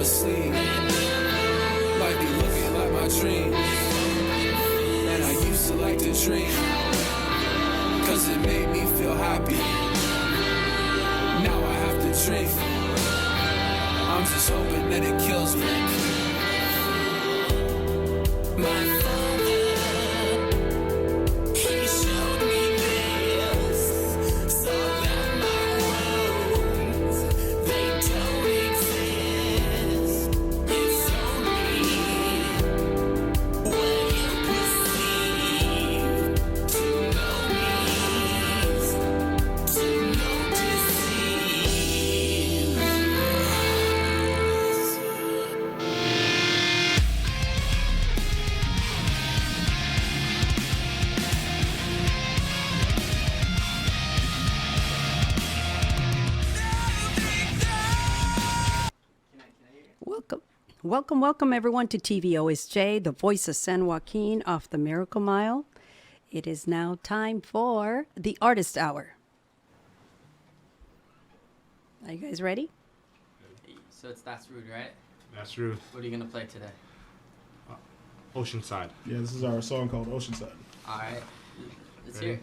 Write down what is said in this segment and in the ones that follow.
asleep. Might be looking like my dreams. And I used to like to dream, cause it made me feel happy. Now I have to drink. I'm just hoping that it kills me. My father, he showed me this, so that my wounds, they don't exist. It's only when you perceive to know means to know deceive. Welcome everyone to TVOSJ, the voice of San Joaquin off the Miracle Mile. It is now time for the Artist Hour. Are you guys ready? So That's Rude, right? That's rude. What are you going to play today? Oceanside. Yeah, this is our song called Oceanside. All right. Let's hear it.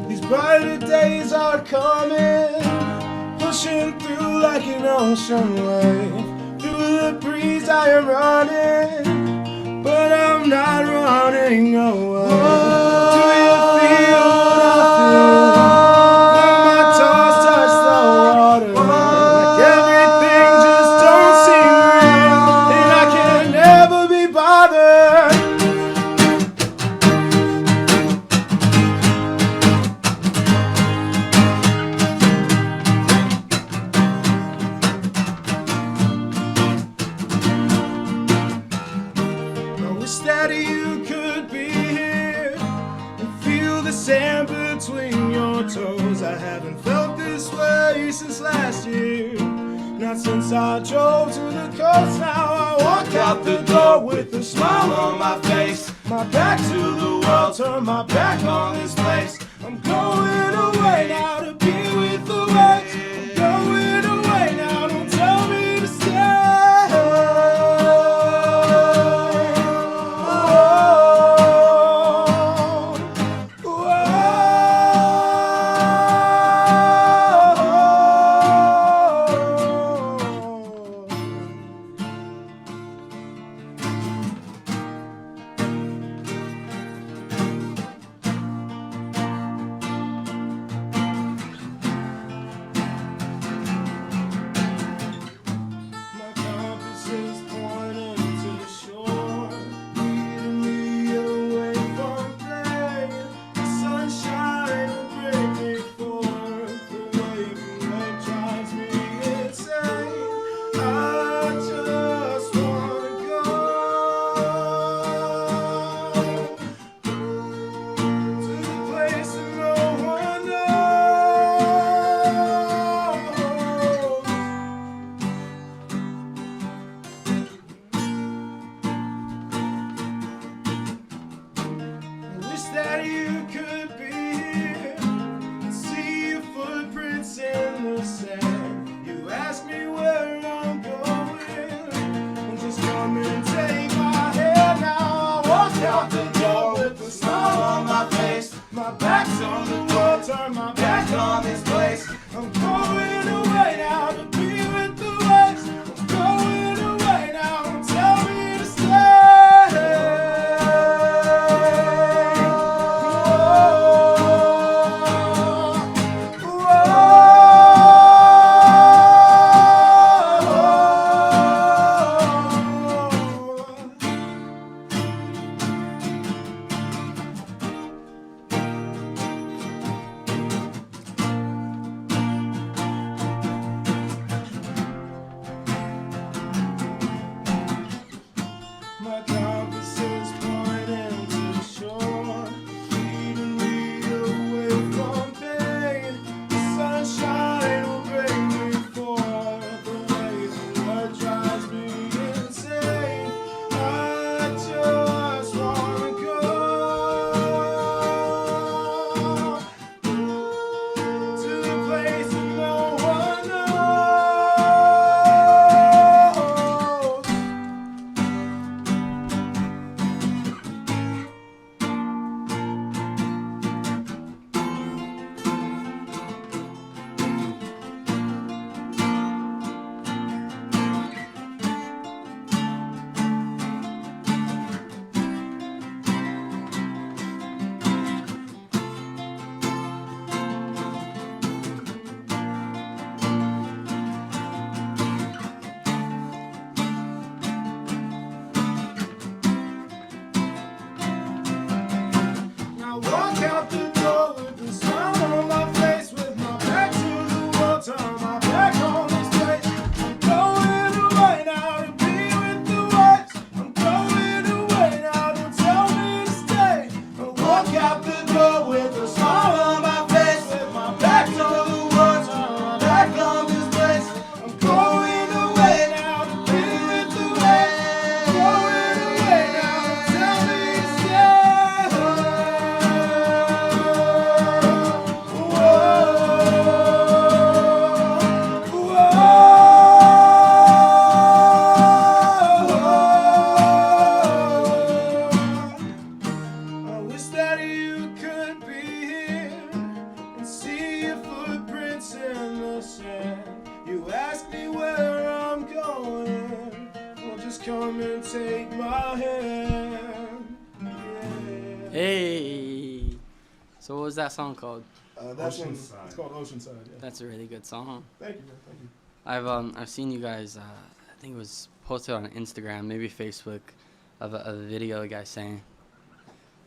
These brighter days are coming, pushing through like an ocean wave. Through the breeze I am running, but I'm not running away. Do you feel what I feel when my toes touch the water? Like everything just don't seem real, and I can never be bothered. I wish that you could be here and feel the sand between your toes. I haven't felt this way since last year, not since I drove to the coast. Now I walk out the door with a smile on my face, my back to the world, turn my back on this place. I'm going away now to be with the waves. I'm going away now, don't tell me to stay. come and take my hand. Yeah. Hey. So what was that song called? That's one, Oceanside. it's called Oceanside. Yeah. That's a really good song. Thank you, man. Thank you. I've seen you guys. I think it was posted on Instagram, maybe Facebook, of a video the guy saying.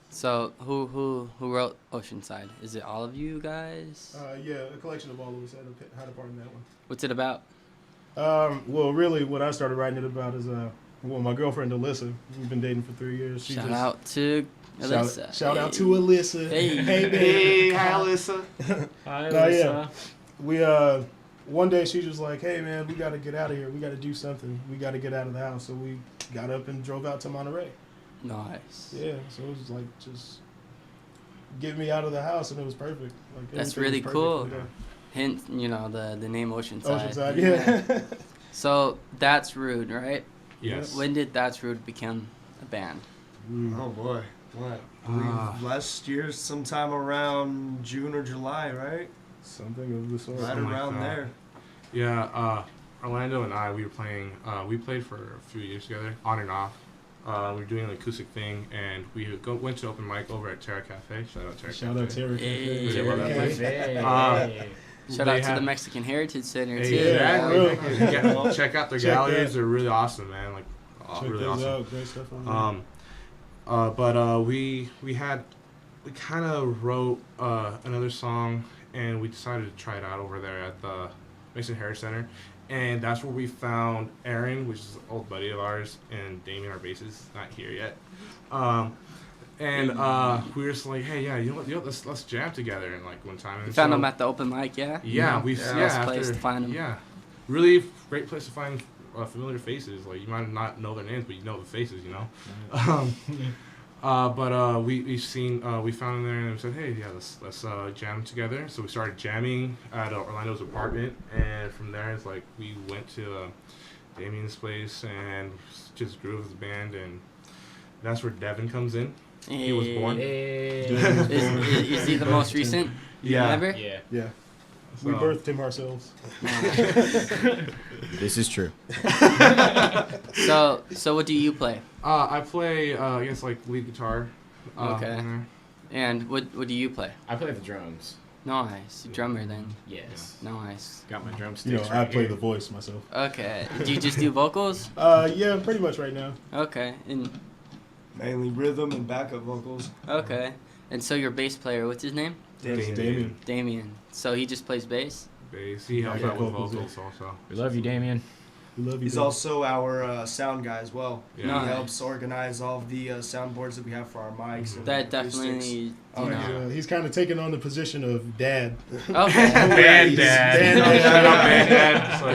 So who wrote Oceanside? Is it all of you guys? Yeah, a collection of all of us had a part in that one. What's it about? Well, really, what I started writing it about is my girlfriend Alyssa. We've been dating for 3 years. Shout out to Alyssa. Shout out to Alyssa. Hey. Hey, baby. Hey, hi, Alyssa. Hi, No, Lisa. yeah. We one day she was like, "Hey, man, we got to get out of here. We got to do something. We got to get out of the house." So we got up and drove out to Monterey. Nice. Yeah, so it was like just get me out of the house, and it was perfect. Like That's everything was really perfect cool. for that. Hint, the name Oceanside. Oceanside, yeah. So That's Rude, right? Yes. When did That's Rude become a band? Oh boy, what? I believe last year, sometime around June or July, right? Something of the sort. Right Something like around that. there. Yeah, Orlando and I, we were playing, we played for a few years together, on and off. We were doing an acoustic thing, and we went to open mic over at Terra Cafe. Shout out Terra Shout Cafe. out Terry. Hey. Really love that place. Shout They out to have- the Mexican Heritage Center too. Hey, exactly. Yeah. Check out their Check galleries. that. They're really awesome, man. Like, Check really those awesome. out. Great stuff on there. But we kind of wrote another song, and we decided to try it out over there at the Mason Heritage Center, and that's where we found Aaron, which is an old buddy of ours, and Damian, our bassist, not here yet. And we were just like, hey, yeah, you know what, let's jam together. And like one time, and You found so- them at the open mic, yeah? Yeah, we Yeah. yeah, Nice place after- to find 'em. Yeah, really great place to find familiar faces. Like you might not know their names, but you know the faces, you know. We found them there and we said, hey, yeah, let's jam together. So we started jamming at Orlando's apartment, and from there it's like we went to Damian's place and just grew as a band, and that's where Devin comes in. He was born. Is he the most recent? Yeah. Member? Yeah. Yeah. We So- birthed him ourselves. This is true. So what do you play? I play, I guess, like lead guitar. Okay. in there. And what do you play? I play the drums. Nice. Drummer then. Yes. Nice. Got my You know, drumsticks I right play here. the voice myself. Okay. Do you just do vocals? Yeah, pretty much right now. Okay. And Mainly rhythm and backup vocals. okay. And so your bass player, what's his name? Damian. Damian. So he just plays bass? Bass. He helps Yeah, out with vocals, vocals also. We love you, Damian. We love you. He's Damian. also our sound guy as well. Yeah. He Nice. helps organize all of the soundboards that we have for our mics. And That acoustics. definitely, you Oh, know. He's kind of taking on the position of dad. Okay. Band dad. Band Shout out dad. band dad. So,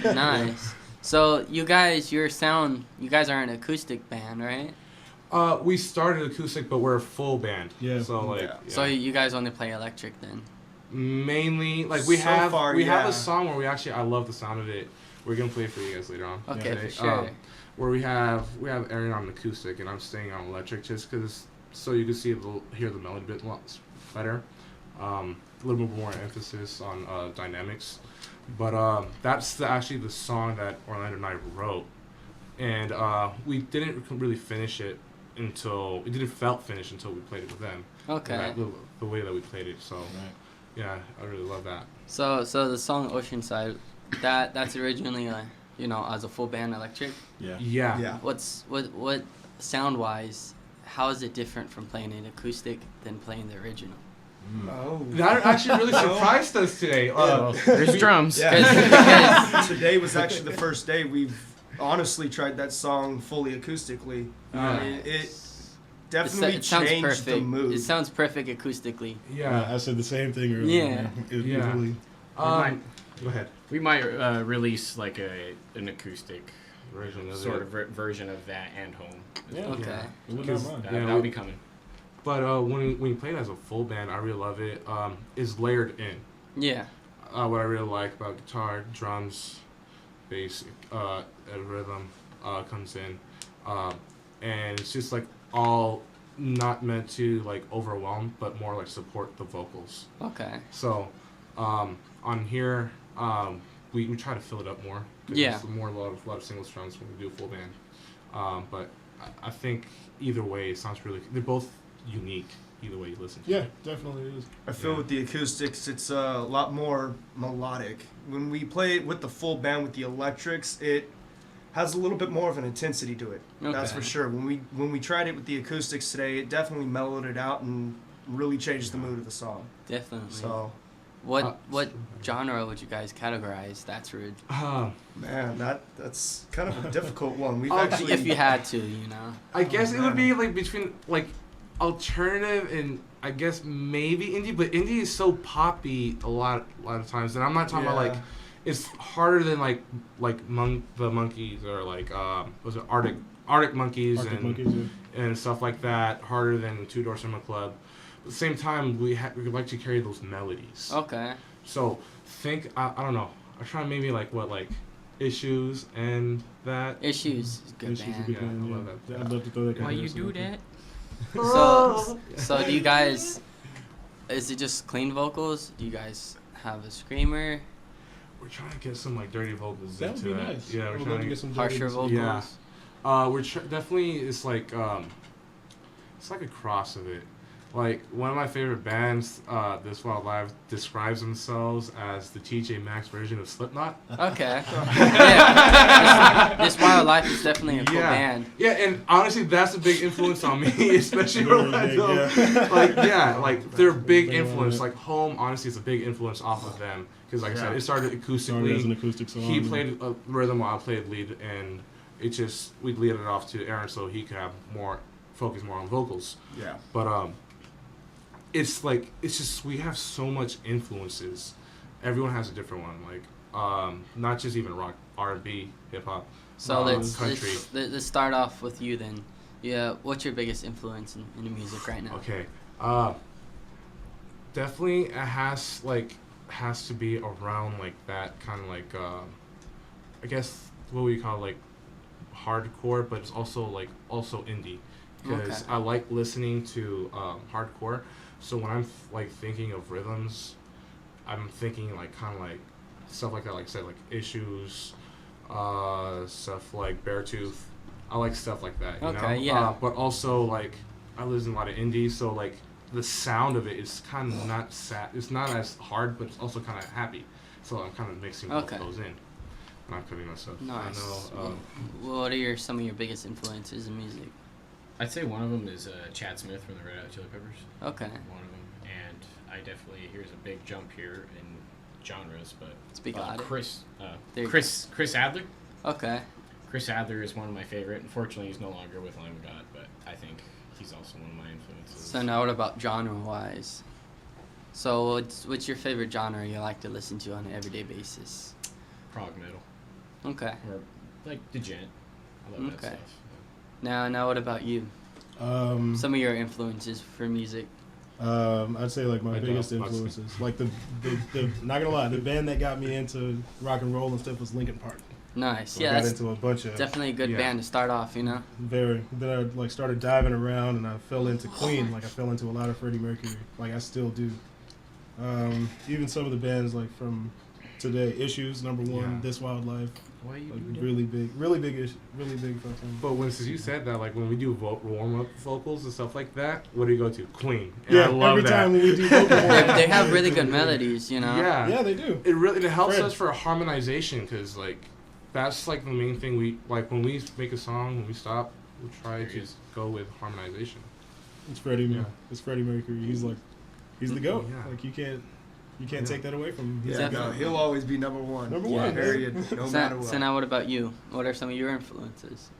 yeah. Nice. So you guys are an acoustic band, right? We started acoustic, but we're a full band. Yeah. So like, Yeah. yeah. So you guys only play electric then? mainly like we So have far, we have yeah. a song where I love the sound of it. We're gonna play it for you guys later on. Okay, today. for sure. Where we have Aaron on acoustic and I'm staying on electric just because so you can hear the melody a bit better. A little bit more emphasis on dynamics. But that's actually the song that Orlando and I wrote, and we didn't really finish it until it didn't felt finished until we played it with them. Okay. The way that we played it. So yeah, I really love that. So the song Oceanside, that's originally as a full band electric. Yeah. Yeah. Yeah. What sound wise, how is it different from playing an acoustic than playing the original? Oh. That actually really surprised us today. There's drums. Yeah. Because- Today was actually the first day we've honestly tried that song fully acoustically. It definitely it sounds changed perfect. the mood. It sounds perfect acoustically. Yeah. I said the same thing earlier. Yeah. Man. It Yeah. really, Go ahead. We might release like an acoustic Version of sort it. of version of that and home. yeah. Okay. We would Because- not mind. That, Yeah, that'll be coming. But when we played as a full band, I really love it. It's layered in. Yeah. What I really like about guitar, drums, bass, and rhythm comes in, and it's just like all not meant to like overwhelm, but more like support the vocals. Okay. So on here, we try to fill it up more. 'Cause Yeah. it's a lot of single strums when we do a full band. But I think either way, it sounds really. They're both unique. Either way you listen to Yeah, it. definitely is. I feel with the acoustics, it's a lot more melodic. When we play it with the full band with the electrics, it has a little bit more of an intensity to it. That's Okay. for sure. When we tried it with the acoustics today, it definitely mellowed it out and really changed the mood of the song. Definitely. So, What genre would you guys categorize That's Rude? man, that's kind of a difficult one. We've Oh, actually If you had to, you know. I guess it would man. be like between like alternative and I guess maybe indie, but indie is so poppy a lot of times, and I'm not talking about like it's harder than like the Monkeys or like was it Arctic Monkeys Arctic and Monkeys, and stuff like that. Harder than Two Door Cinema Club. At the same time, we like to carry those melodies. Okay. So think I don't know. I'm trying maybe like Issues and that. Issues is a good Issues band. a good Yeah, band, I love yeah. that. I'd love to throw that Why you comparison do out there. that? So do you guys? Is it just clean vocals? Do you guys have a screamer? We're trying to get some like dirty vocals That would into be that. nice. Yeah, I we're would trying love to to get get some Harsher dirty- vocals. Yeah. We're definitely it's like it's like a cross of it. Like one of my favorite bands, This Wild Life, describes themselves as the TJ Maxx version of Slipknot. Okay. Yeah. This Wild Life is definitely a cool band. Yeah, and honestly, that's a big influence on me, especially Very Orlando. big, yeah. Like they're a big They love influence. it. Like Home, honestly, is a big influence off of them because, like I said, Yeah. it started Started as an acoustically. acoustic song. He played a rhythm while I played lead, and it just we'd lead it off to Aaron so he could have focus more on vocals. yeah. But it's just we have so much influences. Everyone has a different one. Like not just even rock, R&B, hip hop. So country. let's start off with you then. Yeah, what's your biggest influence in the music right now? Okay. Definitely it has to be around like that kind of like I guess what we call like hardcore, but it's also indie because Okay. I like listening to hardcore. So when I'm like thinking of rhythms, I'm thinking like kind of like stuff like that, like I said, like Issues, stuff like Beartooth. I like stuff like that. You Okay, know? yeah. But also like I listen to a lot of indie, so like the sound of it is kind of not sad. It's not as hard, but it's also kind of happy. So I'm kind of mixing both Okay. those in. I'm not cutting myself. Nice. I know. What are some of your biggest influences in music? I'd say one of them is Chad Smith from the Red Hot Chili Peppers. Okay. One of them, and I definitely here's a big jump here in genres, but Speak louder. Chris There you Chris Adler. Okay. Chris Adler is one of my favorite. Unfortunately, he's no longer with Lamb of God, but I think he's also one of my influences. So now what about genre-wise? So what's your favorite genre you like to listen to on an everyday basis? prog metal Okay. or like Degent. I love that Okay. stuff. Now what about you? Some of your influences for music. I'd say like my I biggest don't- influences, like the not gonna lie, the band that got me into rock and roll and stuff was Linkin Park. Nice. So Yeah, I got that's into a bunch of definitely a good Yeah. band to start off, you know? then I like started diving around and I fell into Queen. Like I fell into a lot of Freddie Mercury. Like I still do. Even some of the bands like from today, Issues, number one, Yeah. This Wild Life, Why you like do that? really big fucking. But since you said that, like when we do warm up vocals and stuff like that, what do you go to? Queen. And Yeah, I love every that. time when we do vocal They have really good melodies, you know? Yeah. Yeah, they do. It helps Fred. us for harmonization because like that's like the main thing we like when we make a song when we stop we try There he to is. go with harmonization. It's Freddie. Yeah. It's Freddie Mercury. He's the goat. Yeah. Like you can't take that away from him. He's Yeah, Definitely. no, he'll always be number one. Number Yeah. one. Period. No matter what. So now what about you? What are some of your influences?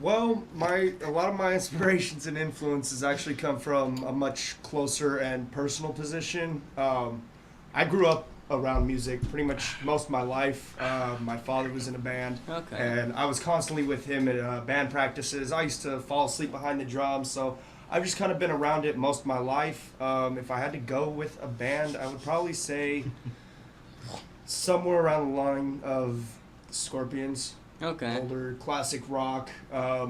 Well, a lot of my inspirations and influences actually come from a much closer and personal position. I grew up around music pretty much most of my life. My father was in a band, Okay. and I was constantly with him at band practices. I used to fall asleep behind the drums, so I've just kind of been around it most of my life. If I had to go with a band, I would probably say somewhere around the line of Scorpions. Okay. Older classic rock. I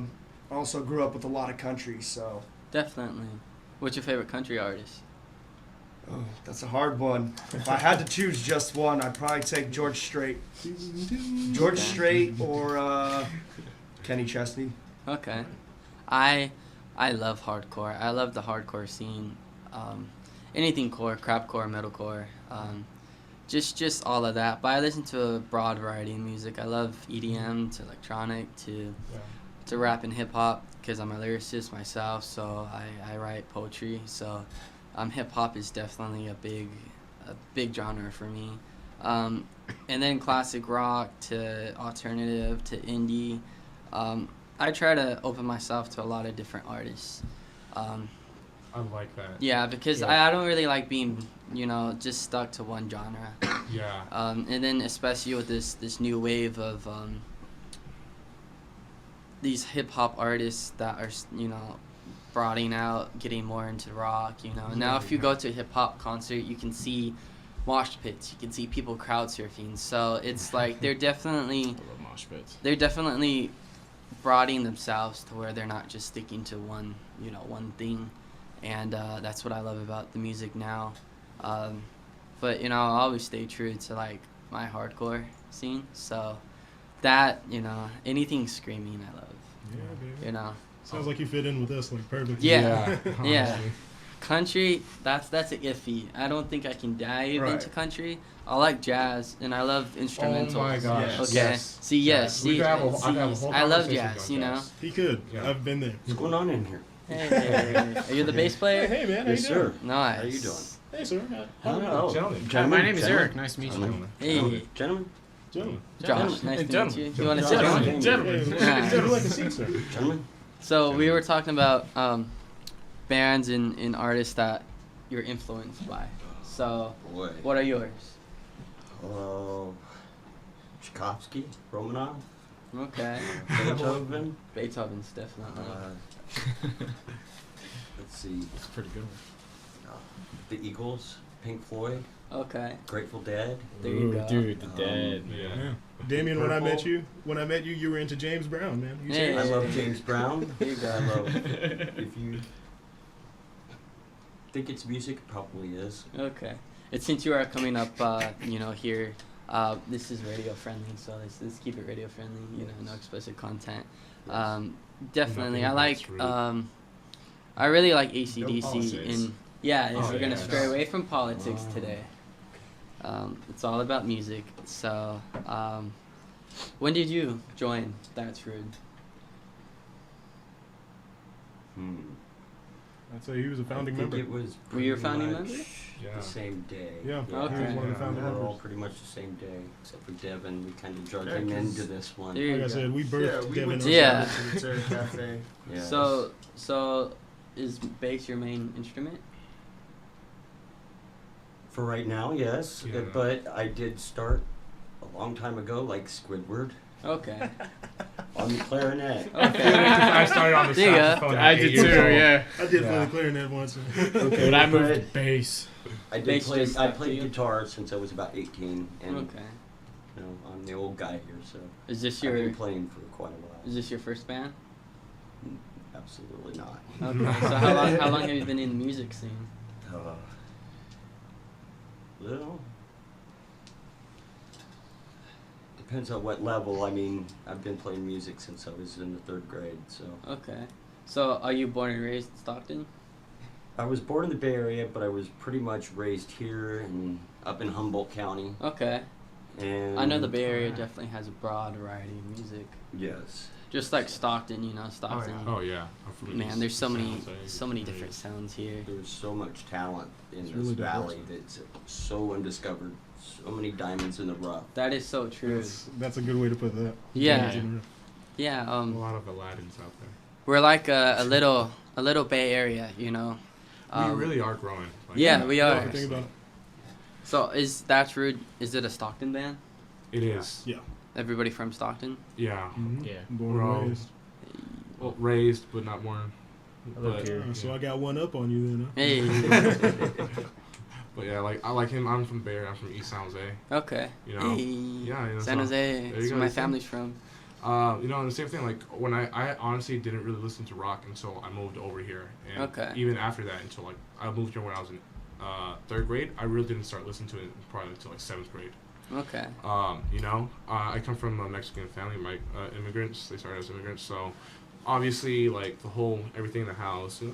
also grew up with a lot of country, so Definitely. What's your favorite country artist? that's a hard one. If I had to choose just one, I'd probably take George Strait. George Strait or Kenny Chesney. Okay. I love hardcore. I love the hardcore scene. Anything core, crapcore, metalcore, just all of that. But I listen to a broad variety of music. I love EDM to electronic to rap and hip hop because I'm a lyricist myself. So I write poetry. So hip hop is definitely a big genre for me. And then classic rock to alternative to indie. I try to open myself to a lot of different artists. I like that. Yeah, because I don't really like being, just stuck to one genre. Yeah. And then especially with this new wave of these hip hop artists that are, broadening out, getting more into rock, Now if you go to a hip hop concert, you can see mosh pits, you can see people crowd surfing. So it's like they're definitely I love mosh pits. they're definitely broadening themselves to where they're not just sticking to one thing. And that's what I love about the music now. But, I'll always stay true to, like, my hardcore scene. So that, anything screaming I love. Yeah, baby. You know. Sounds like you fit in with us, like, perfect. Yeah. Yeah. honestly. Country, that's a iffy. I don't think I can dive Right. into country. I like jazz, and I love instrumentals. Oh my gosh. Yes. Okay. Yes. See, yes. We See, could have a- see, I could have a whole I love conversation jazz, about jazz. He could. Yeah. I've been there. What's going on in here? Hey, are you the bass player? Hey, man. How Yes, you doing? sir. Nice. How you doing? Hey, sir. Oh, Gentlemen. My name is gentlemen. Eric. Nice to meet you. Gentlemen. Hey, Gentlemen. Gentlemen. Josh. Nice to Gentlemen. meet you. You want to Josh. sit down? Gentlemen. Gentlemen. Hey, would you like a seat, sir? Gentlemen. So we were talking about bands and artists that you're influenced by. So Boy. what are yours? Tchaikovsky, Romanov, Okay. Beethoven. Beethoven's definitely. Let's see. It's a pretty good one. The Eagles, Pink Floyd, Okay. Grateful Dead. There you go. Dude, the Dead. Yeah. Yeah. Damian, when I met Purple. you, you were into James Brown, man. You Hey. I serious? love James Brown. There you go. I love. If you think it's music, it probably is. Okay. And since you are coming up, here, this is radio friendly, so let's keep it radio friendly. No explicit content. Definitely, I like. Nothing that's rude. I really like No AC/DC. politics. We're gonna yeah. stray away from politics today. It's all about music. So, when did you join That's Rude? I'd say he was a founding I think member. it was. Were you a pretty founding much member? Yeah. The same day. Yeah, he Okay. was one of the Yeah. founding We were all members. pretty much the same day, except for Devin. We kind of drugged Yeah, him 'cause- into this one. There you Like I go. said, we birthed we Devin. went on Yeah. to the Terra Cafe. Yeah. So is bass your main instrument? For right now, yes. Yeah. But I did start a long time ago, like Squidward, Okay. on the clarinet. Okay. I started on the There you go. saxophone. I at did 8 years too, old. yeah. I did play Yeah. the clarinet once. Okay, But I moved but to bass. I did Bass play. just I stuck to played you? guitar since I was about 18, and Okay. I'm the old guy here, so Is this I've your been playing for quite a while. is this your first band? Absolutely not. Okay. So how long have you been in the music scene? Well, depends on what level. I mean, I've been playing music since I was in the 3rd grade, so. Okay. So are you born and raised in Stockton? I was born in the Bay Area, but I was pretty much raised here and up in Humboldt County. Okay. And I know the Bay Area definitely has a broad variety of music. Yes. Just like Stockton, Stockton. Oh yeah. I'm from Man, East- there's so many Sounds like- so many different sounds here. There's so much talent in It's this really diverse. valley that's so undiscovered. So many diamonds in the rough. That is so true. That's a good way to put that. Yeah. Yeah. Yeah, A lot of Aladdins out there. we're like a little Bay Area, We really are growing. Like, yeah, we are. Think about it. So is That's Rude? Is it a Stockton band? It is. Yeah. Everybody from Stockton? Yeah. Mhm. Yeah. Born We're all- and raised. Well, raised, but not born. I live But- here. So I got one up on you then. Huh? Hey. But yeah, like I like him. I'm from Bay Area. I'm from East San Jose. Okay. You know? Hey. Yeah, San so- Jose. there you That's go, where my you see? family's from. And the same thing. Like when I honestly didn't really listen to rock until I moved over here. And Okay. even after that, until like I moved here when I was in 3rd grade, I really didn't start listening to it probably until like 7th grade. Okay. You know, I come from a Mexican family. My immigrants, they started as immigrants, so obviously, like the whole everything in the house, you know,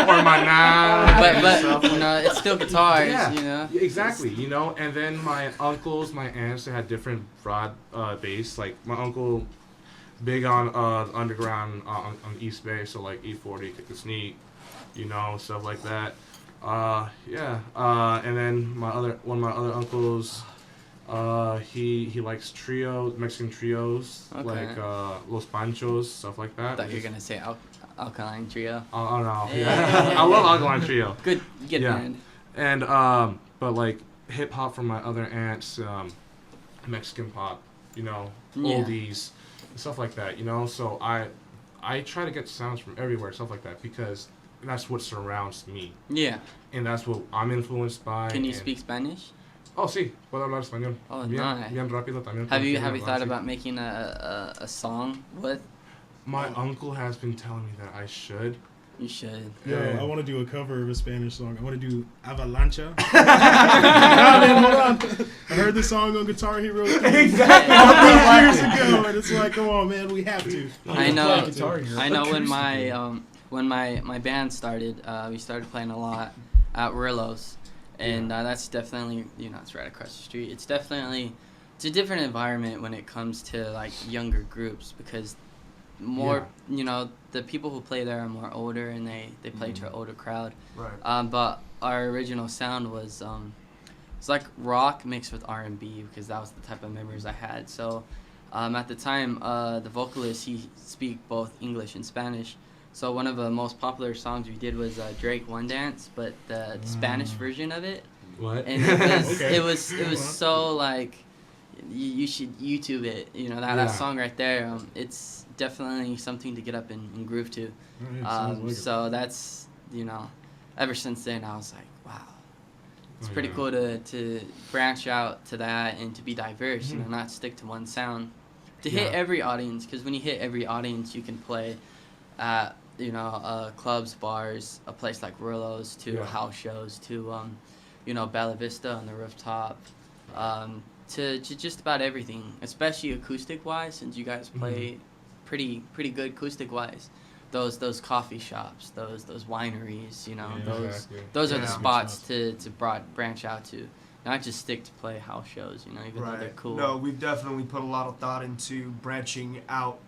or my nan. But you know, it's still guitars. Yeah, You know. exactly. You know, and then my uncles, my aunts, they had different broad bass. Like my uncle, big on underground on the East Bay, so like E40, Kick the Sneak, you know, stuff like that. And then one of my other uncles, he likes Mexican trios, Okay. like Los Panchos, stuff like I that. thought you were gonna say Alkaline Trio. Oh no, Yeah. I love Alkaline Trio. Good Yeah. band. And but like hip hop from my other aunts, Mexican pop, you know, Yeah. oldies, stuff like that, you know. So I try to get sounds from everywhere, stuff like that, because that's what surrounds me, Yeah. and that's what I'm influenced by. Can you and- speak Spanish? Oh, sí, puedo hablar español. Oh, bien, nice. bien rápido también. Have you Puedo thought hablar, sí. about making a song with? My uncle has been telling me that I should. You should. Yo, Yeah. I want to do a cover of a Spanish song. I want to do Avalancha. Nah, man, hold on. I heard this song on Guitar Hero 3 Exactly. years ago, and it's like, come on, man, we have to. I know. Guitar Hero. I know when my band started, we started playing a lot at Rillo's, and that's definitely, you know, it's right across the street. It's a different environment when it comes to like younger groups, because more, you know, the people who play there are more older, and they play to an older crowd. Right. But our original sound was it's like rock mixed with R&B, because that was the type of memories I had. So at the time, the vocalist, he speak both English and Spanish. So one of the most popular songs we did was Drake One Dance, but the Spanish version of it. What? And it was Okay. it was so like you should YouTube it. You know, that song right there. It's definitely something to get up and groove to. So that's, you know, ever since then I was like, wow, it's pretty cool to branch out to that and to be diverse. You know, not stick to one sound. To hit every audience, because when you hit every audience, you can play at, you know, clubs, bars, a place like Rillo's, to house shows, to you know, Bella Vista on the rooftop, to just about everything, especially acoustic wise, since you guys play pretty good acoustic wise. Those coffee shops, those wineries, you know, those are the spots to branch out to. Not just stick to play house shows, you know, even though they're cool. No, we've definitely put a lot of thought into branching out.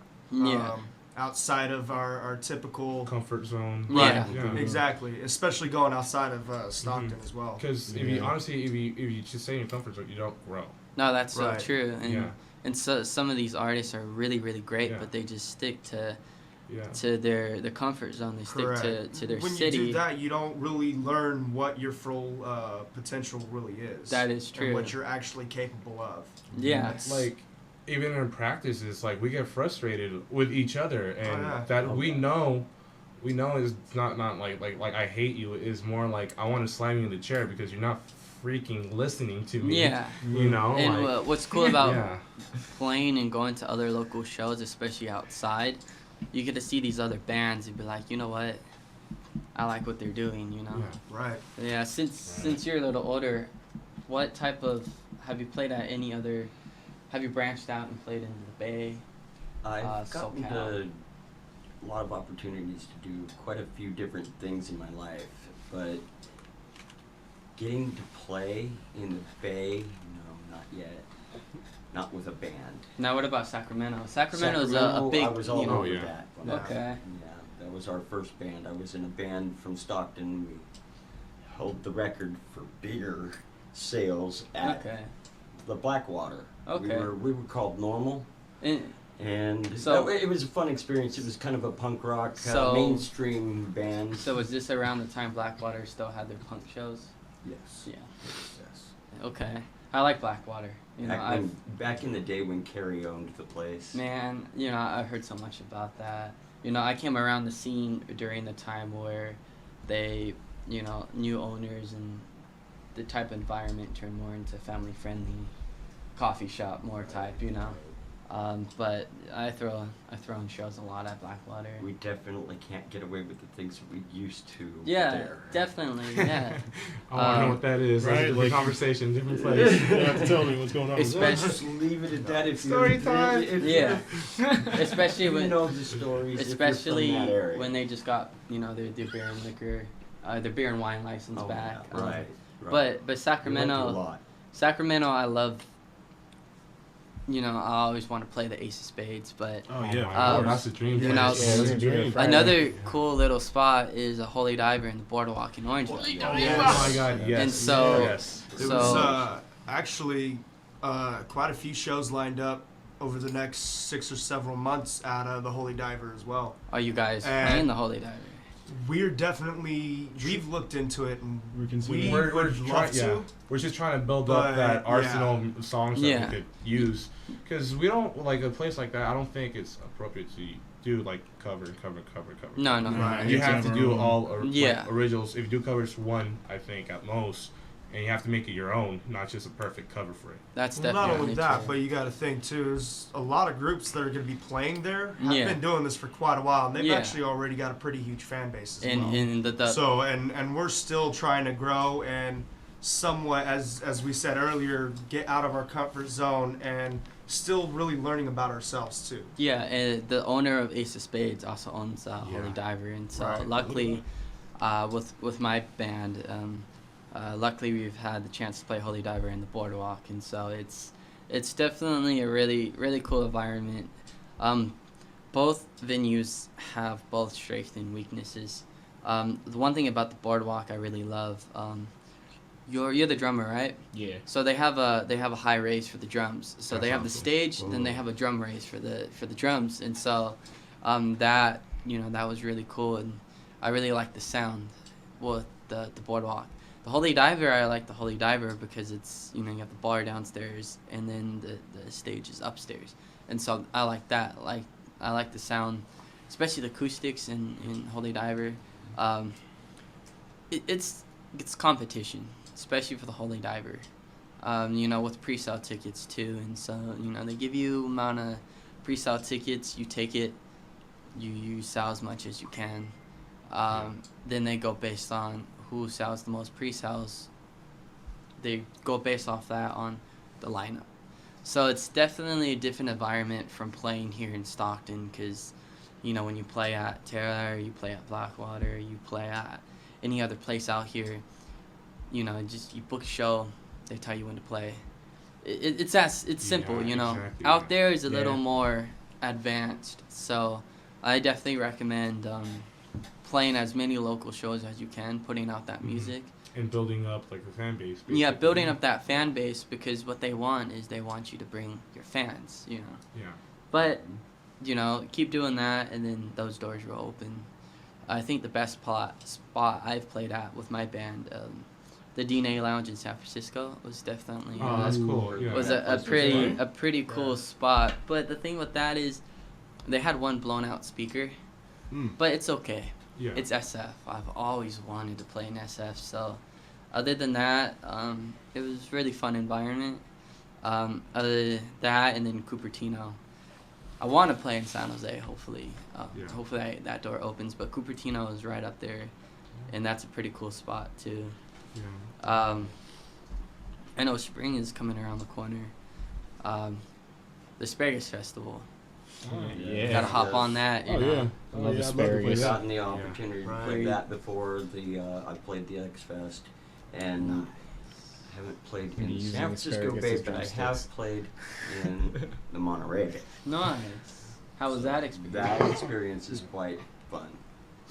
Outside of our typical Comfort zone. Yeah. Exactly, especially going outside of Stockton as well. Because if you just stay in your comfort zone, you don't grow. No, that's so Right. true. And Yeah. and so some of these artists are really great, Yeah. but they just stick to Yeah. their comfort zone. They stick to their when city. you do that, you don't really learn what your full potential really is. That is true. And what you're actually capable of. Yeah. Like, even in practice, it's like we get frustrated with each other, and that we know is not like I hate you. Is more like I want to slam you in the chair because you're not freaking listening to me. Yeah. You know. And like, what's cool about yeah. playing and going to other local shows, especially outside, you get to see these other bands and be like, you know what, I like what they're doing, you know. Yeah. Right. Yeah. Since you're a little older, what type of have you played at any other? Have you branched out and played into the Bay? I've gotten SoCal? a lot of opportunities to do quite a few different things in my life, but getting to play in the Bay, no, not yet. Not with a band. Now, what about Sacramento? Sacramento's a big. I was all you know, over yeah. that. Okay. Yeah, that was our first band. I was in a band from Stockton. We held the record for beer sales at Okay. the Blackwater. Okay. We were called Normal. And So- it was a fun experience. It was kind of a punk rock, So- mainstream band. So was this around the time Blackwater still had their punk shows? Yes. Yeah. Yes. Okay. I like Blackwater. You know, Back in the day when Kerry owned the place. Man, you know, I heard so much about that. You know, I came around the scene during the time where they, you know, new owners and the type of environment turned more into family-friendly coffee shop, more type, you know. But I throw in shows a lot at Blackwater. We definitely can't get away with the things that we used to. Yeah, there. definitely. Yeah. I want to know what that is. right, That's a different like- conversation, different place. You have to tell me what's going on. with that. Especially- Just leave it at that. If Story you, time. If Yeah. you Especially you when know the stories. especially if you're from that area. when they just got their beer and liquor, their beer and wine license Oh, back. yeah, right. But We went through a Sacramento, lot. I love. I always want to play the Ace of Spades, but Oh my yeah. God, that's a dream. you place. know, Yeah, that's a dream. another cool little spot is a Holy Diver in the Boardwalk in Orangeville. Oh my God, yes. And so- yes. There So- was actually quite a few shows lined up over the next 6 or several months at the Holy Diver as well. Are you guys And- playing the Holy Diver? We've looked into it and We can see. we We're would love to. We're just trying to build But, up that yeah. arsenal of songs that Yeah. we could use. Because we don't, like, a place like that, I don't think it's appropriate to do, like, cover. No. Right. You It's have to our do own. all Yeah. originals. If you do covers, one, I think, at most. And you have to make it your own, not just a perfect cover for it. That's Well, definitely not only that, true. but you got to think too. There's a lot of groups that are going to be playing there. Have Yeah. been doing this for quite a while, and they've Yeah. actually already got a pretty huge fan base as and well. and the So and we're still trying to grow and somewhat, as we said earlier, get out of our comfort zone and still really learning about ourselves too. yeah, and the owner of Ace of Spades also owns Holy Yeah. Diver, and so Right. luckily, with my band, luckily we've had the chance to play Holy Diver in the Boardwalk, and so it's definitely a really cool environment. Both venues have both strengths and weaknesses. The one thing about the Boardwalk I really love, you're the drummer, right? Yeah. So they have a high raise for the drums. So That's they have the awesome. stage, then they have a drum raise for the drums, and so that that was really cool, and I really like the sound with the Boardwalk. The Holy Diver, I like the Holy Diver because it's you have the bar downstairs and then the stage is upstairs, and so I like that. I like the sound, especially the acoustics in Holy Diver. It's competition, especially for the Holy Diver. With pre-sale tickets too, and so they give you amount of pre-sale tickets. You take it, you sell as much as you can. Then they go based on who sells the most pre-sales. They go based off that on the lineup. So it's definitely a different environment from playing here in Stockton, because when you play at Terra, or you play at Blackwater, you play at any other place out here, just you book a show, they tell you when to play. It's simple, exactly, Out yeah. there is a little Yeah. more advanced, so I definitely recommend playing as many local shows as you can, putting out that music. And building up, like, the fan base. Yeah, basically. building up that fan base, because what they want is they want you to bring your fans, Yeah. But, keep doing that, and then those doors will open. I think the best spot I've played at with my band, the DNA Lounge in San Francisco, was definitely Oh, that's cool. Yeah. was That a place was fun. pretty cool spot. But the thing with that is, they had one blown out speaker, but it's okay. Yeah. It's SF. I've always wanted to play in SF. So, other than that, it was really fun environment. Other than that, and then Cupertino. I want to play in San Jose. Hopefully, Yeah. hopefully that door opens. But Cupertino is right up there, and that's a pretty cool spot too. Yeah. I know spring is coming around the corner. The Asparagus Festival. Yeah. Gotta hop yes. on that. Oh yeah. I love I'd love to play asparagus. that. Gotten the opportunity to play Right. that before I played the X Fest, and haven't played Been in using San Francisco asparagus Bay, as but I drumsticks. have played in the Monterey. Nice. How was that experience? That experience is quite fun.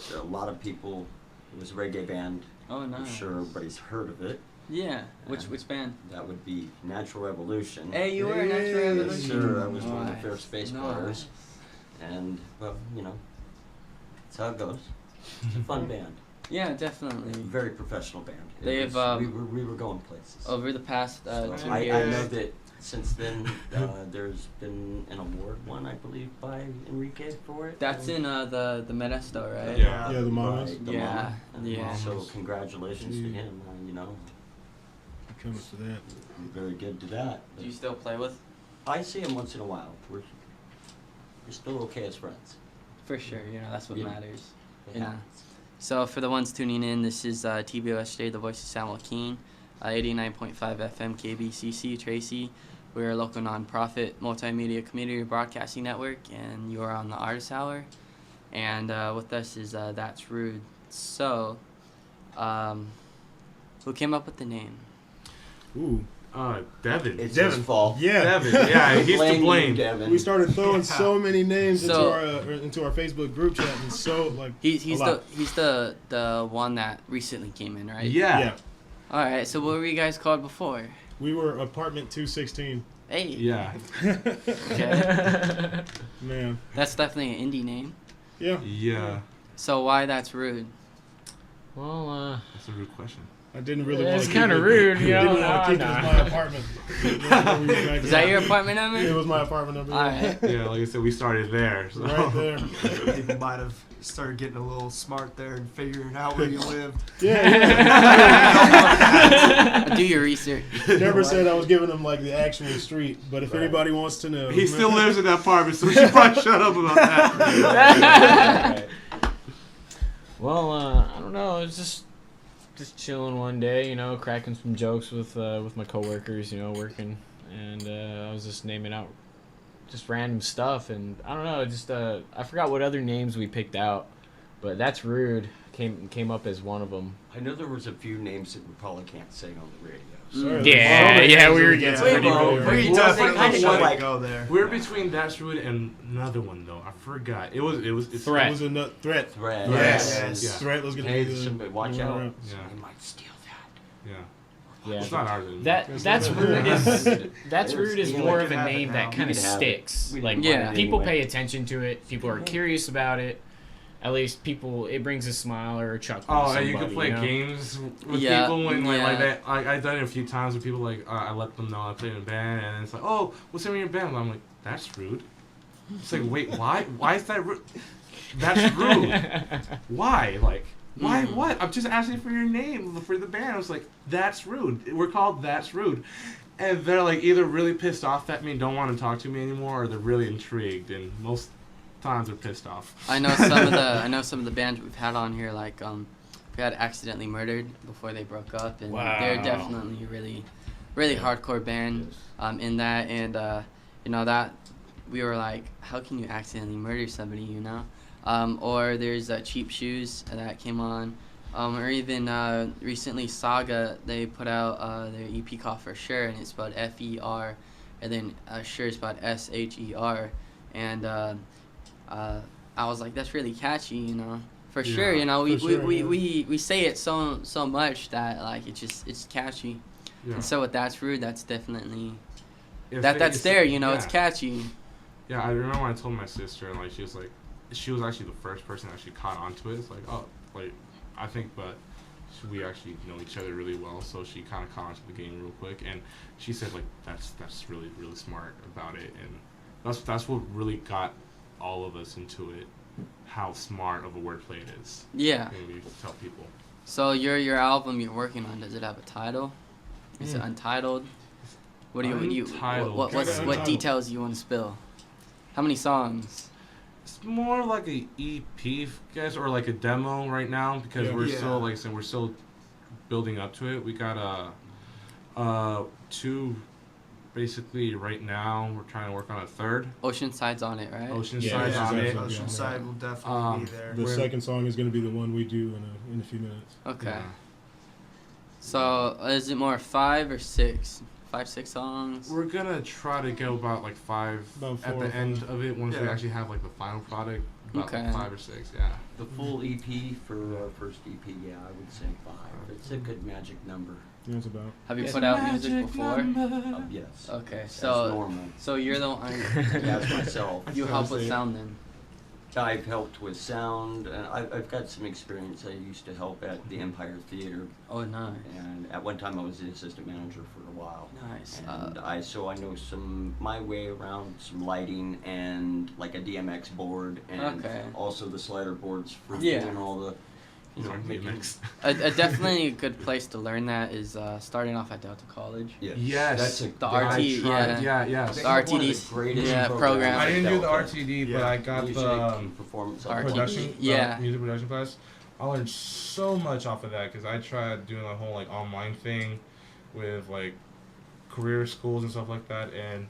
There are a lot of people. It was a reggae band. Oh, I'm nice. sure everybody's heard of it. Yeah. Which band? That would be Natural Revolution. Hey, you were a Natural Hey. Revolution. Sure, I was one of the Nice. first bass Nice. players. And, well, that's how it goes. It's a fun band. Yeah, definitely. Very professional band. It They've, was- we were going places. Over the past So 2 I years. know that since then, there's been an award won, I believe, by Enrique for it. That's in the Modesto, right? Yeah. Yeah, the Mamas. Right, the Yeah, Mama. And yeah. So congratulations to Yeah. him. Coming to that. I'm very good to that. Do you still play with? I see him once in a while. We're still okay as friends. For sure, that's what Yeah. matters. It Yeah. happens. So for the ones tuning in, this is TBOSJ, the voice of San Joaquin, 89.5 FM KBCC, Tracy. We're a local nonprofit multimedia community broadcasting network, and you are on the Artist Hour. And with us is That's Rude. So, who came up with the name? Ooh. Devin. It's Devin. his fault. Yeah. Devin. Yeah, he's to Blame you, blame. Devin. We started throwing so many names So- into our Facebook group chat, and so like He's a lot. the one that recently came in, right? Yeah. Yeah, All right. So what were you guys called before? we were apartment 216. Hey. Yeah. Okay. Man, That's definitely an indie name. yeah, Yeah. So why That's Rude? Well, That's a rude question. I didn't really want to. it's kind of rude, you know. Didn't want to keep it as my apartment. Is that your apartment number? It was my apartment number. All right. Yeah, like I said, we started there. So. Right there. People might have started getting a little smart there and figuring out where you lived. Yeah. Do your research. Never said I was giving them like the actual street, but if anybody wants to know, He still lives in that apartment, so we should probably shut up about that. Well, I don't know. It's just chilling one day, cracking some jokes with my coworkers, working, and I was just naming out just random stuff, and I don't know, just I forgot what other names we picked out, but That's Rude came up as one of them. I know there was a few names that we probably can't say on the radio. Sorry, Yeah, we were getting getting pretty pretty bad. We definitely let like- it go there. We're between That's Rude and another one though. I forgot. It's Threat. It was a threat. Thread. Yes. Yeah. Threat was gonna Hey, be the. somebody watch the out. runner-up. Yeah. They might steal that. Yeah. Yeah, It's not ours anymore. That's rude is That's It rude is is. more We of a can have it name now. that kind We of can have it. sticks. We Like can Yeah. find it people anyway. pay attention to it. People are curious about it. At least it brings a smile or a chuckle. Oh, to and you can somebody, play games with Yeah, people when like yeah. that. I've done it a few times with people like I let them know I played in a band, and it's like, oh, what's the name of your band? I'm like, that's rude. It's like, wait, why? Why is that rude? That's rude. Why? Like, why? Mhm. What? I'm just asking for your name for the band. I was like, that's rude. We're called That's Rude. And they're like either really pissed off at me, don't want to talk to me anymore, or they're really intrigued. And most times they're pissed off. I know some of the bands we've had on here, like we had Accidentally Murdered before they broke up, and they're Wow. definitely really hardcore band in that, and that we were like, how can you accidentally murder somebody, or there's Cheap Shoes that came on, or even recently Saga, they put out their EP called For Sure, and it's spelled F-E-R, and then Sure is spelled S-H-E-R, and I was like, that's really catchy, For Yeah. sure, we, For sure, we say it so much that like it's catchy. Yeah. And so with That's Rude, that's definitely If that's it's- there, it's yeah. catchy. Yeah, I remember when I told my sister, and like she was actually the first person that actually caught on to it. It's like, oh, like I think, but we actually know each other really well, so she kind of caught on to the game real quick, and she said like that's really smart about it, and that's what really got all of us into it. How smart of a wordplay it is. Yeah. And we tell people. So your album you're working on, does it have a title? Is it untitled? What do you Untitled. what Untitled. details do you want to spill? How many songs? It's more like a EP, guys, or like a demo right now because Yeah. we're Yeah. still, like I said, we're still building up to it. We got two, basically right now. We're trying to work on a third. Oceanside's on it, right? Oceanside's Yeah, on it. Oceanside's Oceanside will definitely be there. The We're- second song is going to be the one we do in a few minutes. Okay. Yeah. So is it more 5 or 6? 5, 6 songs? We're gonna try to go about like 5 About at 4 the or end 5. of it once we Yeah. actually have like the final product. About Okay. like 5 or 6, yeah. The full EP for our first EP, yeah, I would say 5. It's a good magic number. That's about. Have you Yes. put out music before? Yes. Okay, That's so normal. you're the one. That's myself. You help with sound then. I've helped with sound. I've got some experience. I used to help at the Empire Theater, Oh, nice. and at one time I was the assistant manager for a while. Nice. And I know my way around some lighting and like a DMX board, and Okay. also the slider boards for Yeah. doing all the, Sorry, making next. A definitely good place to learn that is starting off at Delta College. Yes. That's The RT, yes. The They have one of RTD, the greatest yeah, programs program. I at didn't do the Delta. RTD, but I got Music the and performance RTD. production, Yeah. music production class. I learned so much off of that because I tried doing the whole like online thing with like career schools and stuff like that. And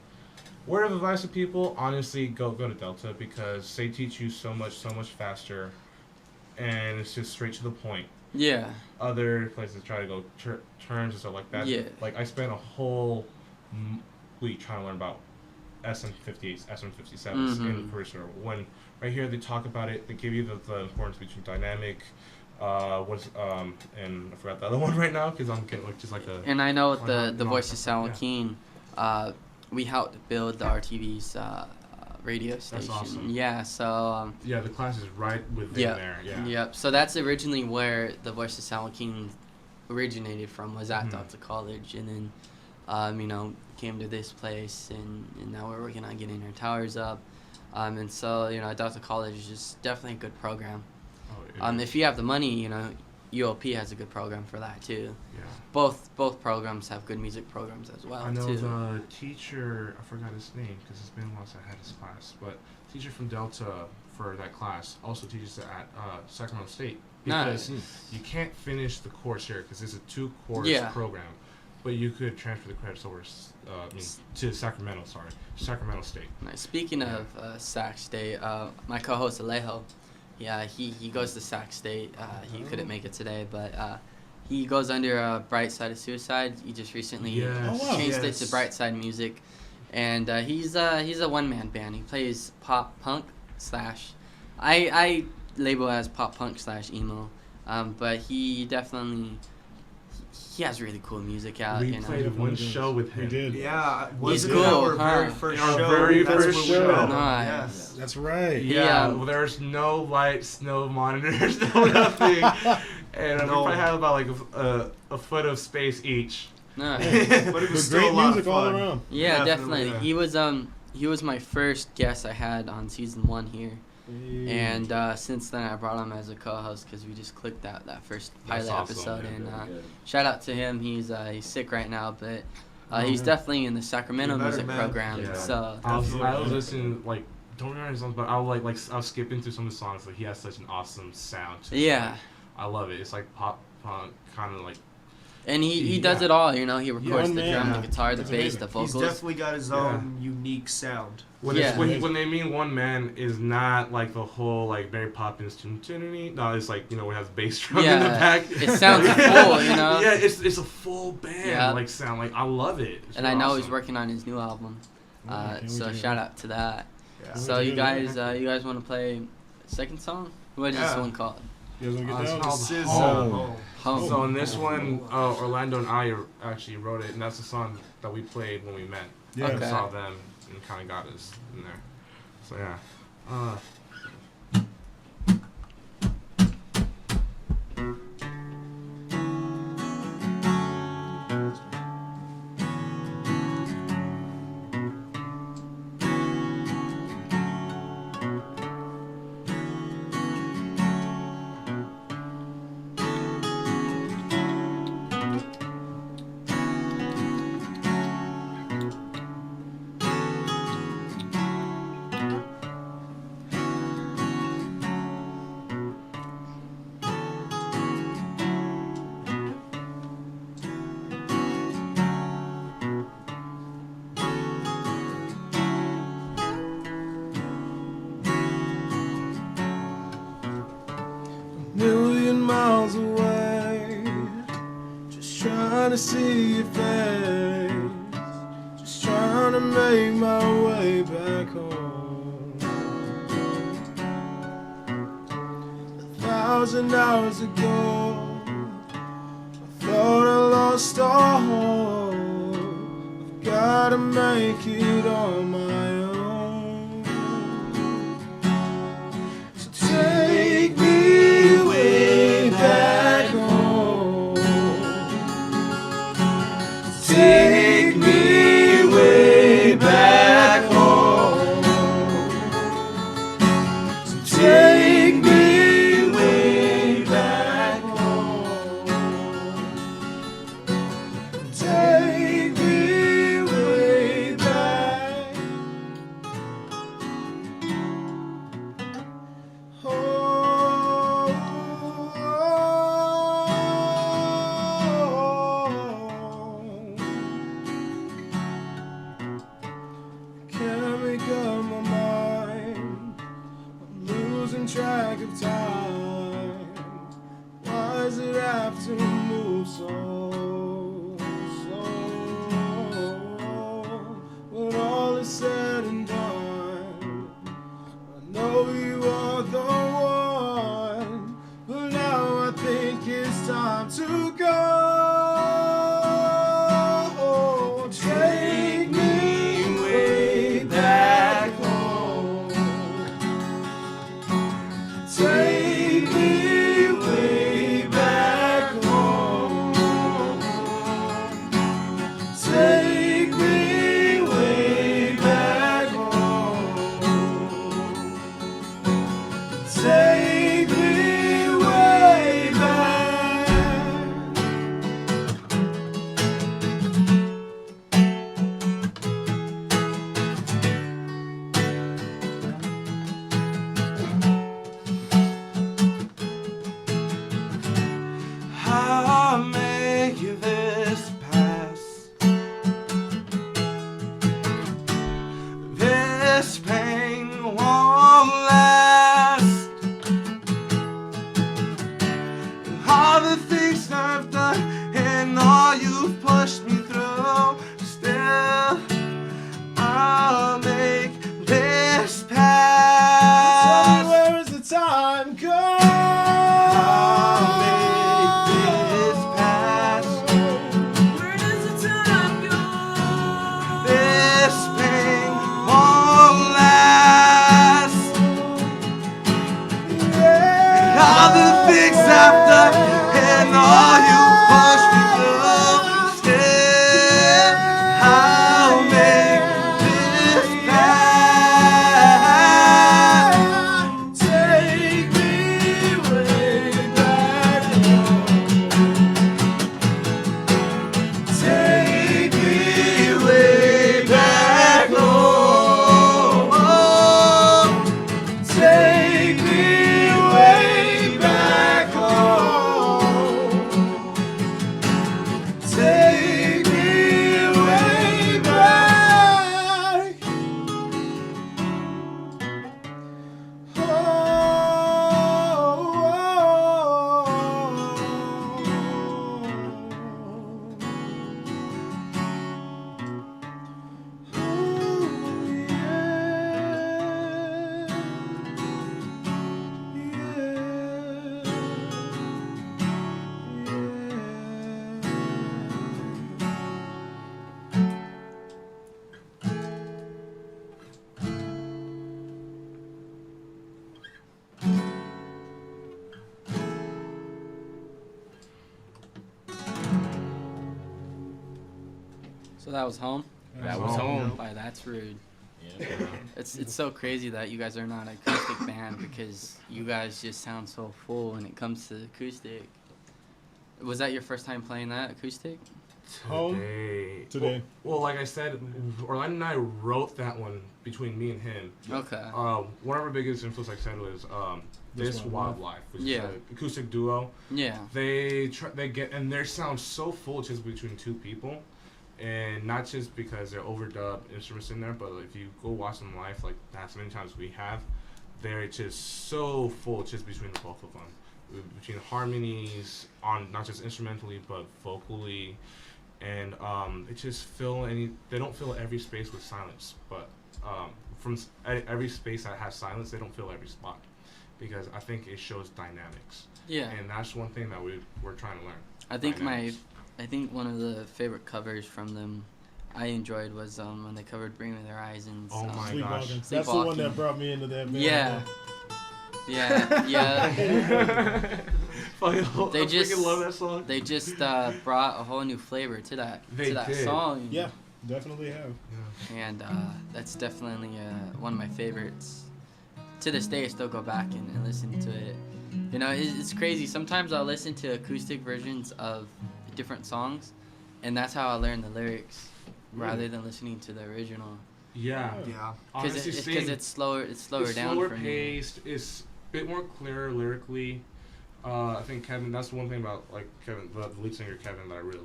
word of advice to people, honestly, go to Delta because they teach you so much faster, and it's just straight to the point. Yeah. Other places try to go terms and stuff like that. Yeah. Like I spent a whole week trying to learn about SM58s, SM57s in career center. When right here they talk about it, they give you the importance between dynamic, and I forgot the other one right now because I'm getting like just like a. And I know with the no, Voice of San yeah. Joaquin, we helped build the RTV's radio station. awesome. Yeah, so Yeah, the class is right within yeah, there. Yeah. Yep. So that's originally where the Voice of San Joaquin originated from, was at Delta College, and then came to this place, and now we're working on getting our towers up. And so Delta College is just definitely a good program. Oh, If you have the money, UOP has a good program for that too. yeah. Both programs have good music programs as well I know too. the teacher, I forgot his name because it's been a while since I had his class, but teacher from Delta for that class also teaches at Sacramento State because you can't finish the course here because it's a 2-course program, but you could transfer the credits over to Sacramento State. Nice. Speaking of Sac State, my co-host Alejo, he goes to Sac State. He couldn't make it today, but he goes under Bright Side of Suicide. He just recently changed it to Bright Side Music, and he's a one-man band. He plays pop punk / I label it as pop punk / emo, but he definitely he has really cool music out. We played one show with him. We did. Yeah, He's wasn't cool, it our huh? very first Our show? very That's first when we show. met him. Nice. Yes. That's right. Yeah, Yeah. well, there's no lights, no monitors, no nothing, and we probably had about like a foot of space each. Nice. But it was But still great a lot music of all fun. around. Yeah, Definitely, definitely. He was my first guest I had on season 1 here, and since then I brought him as a co-host because we just clicked that first That's pilot awesome, episode, man. and Very good. shout out to him. He's sick right now, but he's definitely in the Sacramento You're better, music man. program. Yeah. So I was listening like don't remember his songs, but I'll skip into some of the songs. Like he has such an awesome sound. To yeah, it. I love it. It's like pop punk, kind of like. and he does Yeah. it all. He records One the man. drum, the guitar, the That's bass, amazing. the He's vocals. definitely got his own unique sound. When, Yeah. when they mean one man is not like the whole like Mary Poppins no, it's like it has bass drum in the Yeah, back. it sounds full, Yeah, it's a full band Yeah. like sound. Like I love it. It's And I really know awesome. he's working on his new album. can't So wait to shout hear out to that. Yeah. So you guys want to play second song? What is this Yeah. one called? You guys want to get It's down? called This is Home. Home. So in this one, Orlando and I actually wrote it, and that's the song that we played when we met. Yeah. We Okay. saw them and kind of got us in there. So yeah. Million miles away, just trying to see your face, just trying to make my way back home. 1,000 hours ago, I thought I lost all hope. I've gotta make it on my own. So take me way back home. Take me way back home. So take me way back back of time. Why does it have to move so slow? When all is said and done, I know you are the one, but now I think it's time to go. Take me way back home. Take me way back home. Take me way back home. Take me way back. I'll make this pass. This pain won't last. All the things I've done and all you've pushed me through, still I'll make this pass. Where is the time go? I'll make this pass. Where does the time go? This pain won't last. And all the things I've done and all you pushed me through, still I'll make this pass. Take me way back home. Take me way back home. Take me way back home. Take me way back. So that was home. That was home. Why, that's rude. Yeah. It's so crazy that you guys are not an acoustic band because you guys just sound so full when it comes to acoustic. Was that your first time playing that acoustic? Today. Well, like I said, Orlando and I wrote that one between me and him. Okay. One of our biggest influence, like I said, was This Wildlife, which Yeah. is an acoustic duo. Yeah. They get, and their sound so full just between two people, and not just because they're overdubbed instruments in there, but if you go watch them live, like as many times we have, they're just so full just between the both of them, between harmonies on not just instrumentally but vocally, and they just they don't fill every space with silence, but from every space that has silence, they don't fill every spot, because I think it shows dynamics. Yeah. And that's one thing that we're trying to learn. I think Dynamics. I think one of the favorite covers from them I enjoyed was when they covered "Bring Me the Horizons." Oh my Sleepwalking. gosh. That's the one that brought me into that band. Yeah. Yeah. I just freaking love that song. They just brought a whole new flavor to that They did. song. Yeah, definitely have. And that's definitely one of my favorites. To this day, I still go back and listen to it. You know, it's crazy. Sometimes I'll listen to acoustic versions of different songs, and that's how I learn the lyrics, rather than listening to the original. Yeah. Yeah. Because it's slower. It's slower it's down slower for me. paced. It's a bit more clear lyrically. I think Kevin. That's the one thing about like Kevin, the lead singer Kevin, that I really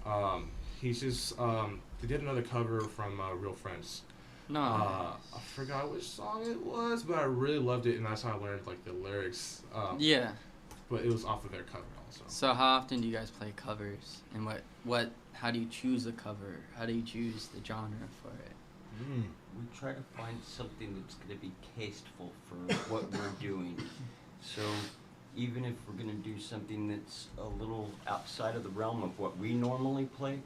like. He's just. They did another cover from Real Friends. No. I forgot which song it was, but I really loved it, and that's how I learned like the lyrics. Yeah. But it was off of their cover also. So how often do you guys play covers, and how do you choose a cover? How do you choose the genre for it? We try to find something that's going to be tasteful for what we're doing. So even if we're going to do something that's a little outside of the realm of what we normally play,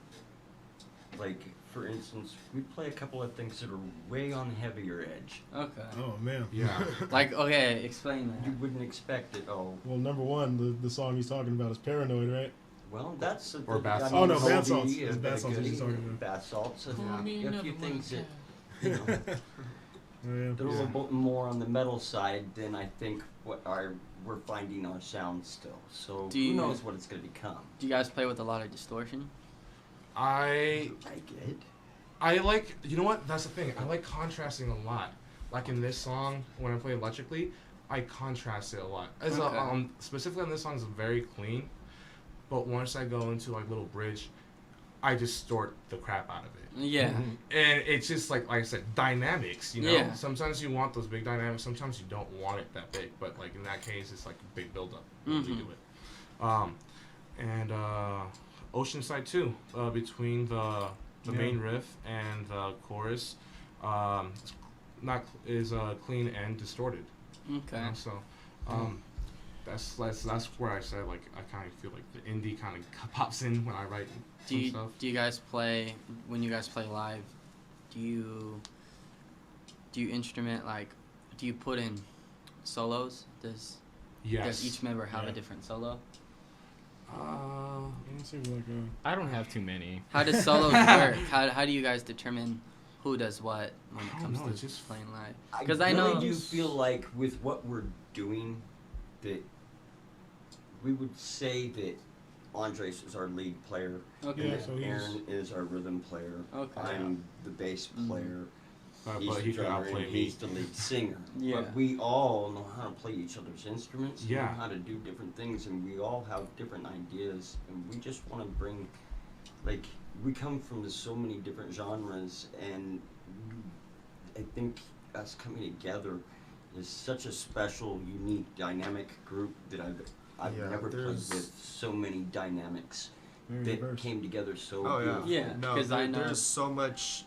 like for instance, we play a couple of things that are way on the heavier edge. Okay. Oh man. Yeah. Like, okay, explain You that. wouldn't expect it. Oh, Well, number one, the song he's talking about is Paranoid, right? well, that's a Or bath I salts. mean, Oh, no, bath Colby, salts. a It's bath salts that goodie, he's talking about. bath salts, and Call me a another few things that, podcast. you know, Oh, yeah. they're a little bit more on the metal side than I think we're finding our sound still. So Do who you- knows what it's going to become? Do you guys play with a lot of distortion? I get it. like, you know what? That's the thing. I like contrasting a lot. Like in this song, when I play electrically, I contrast it a lot. Okay. Specifically on this song, it's very clean. But once I go into like little bridge, I distort the crap out of it. Yeah. And it's just like I said, dynamics, you know? Yeah. Sometimes you want those big dynamics, sometimes you don't want it that big. But like in that case, it's like a big build-up when you do it. And Oceanside too, between the main riff and the chorus, is clean and distorted. Okay. You know? So that's where I said like I kind of feel like the indie kind of pops in when I write some stuff. Do you guys play, when you guys play live, do you instrument, like, do you put in solos? Does each member have a different solo? It seems like I don't have too many. How does solos work? How do you guys determine who does what when it I don't comes know, to it's just playing live? I Because really I know do feel like with what we're doing that we would say that Andres is our lead player. Okay. Yeah, and so he's- Aaron is our rhythm player. Okay. I'm the bass player. He's but the he can drummer outplay and me. he's the lead singer. Yeah. But we all know how to play each other's instruments, Yeah. know how to do different things, and we all have different ideas, and we just want to bring, like, we come from so many different genres, and I think us coming together is such a special, unique, dynamic group that I've Yeah, never played there's- with so many dynamics very that diverse. came together so Oh yeah. beautifully. Yeah, No, 'cause I know- there's so much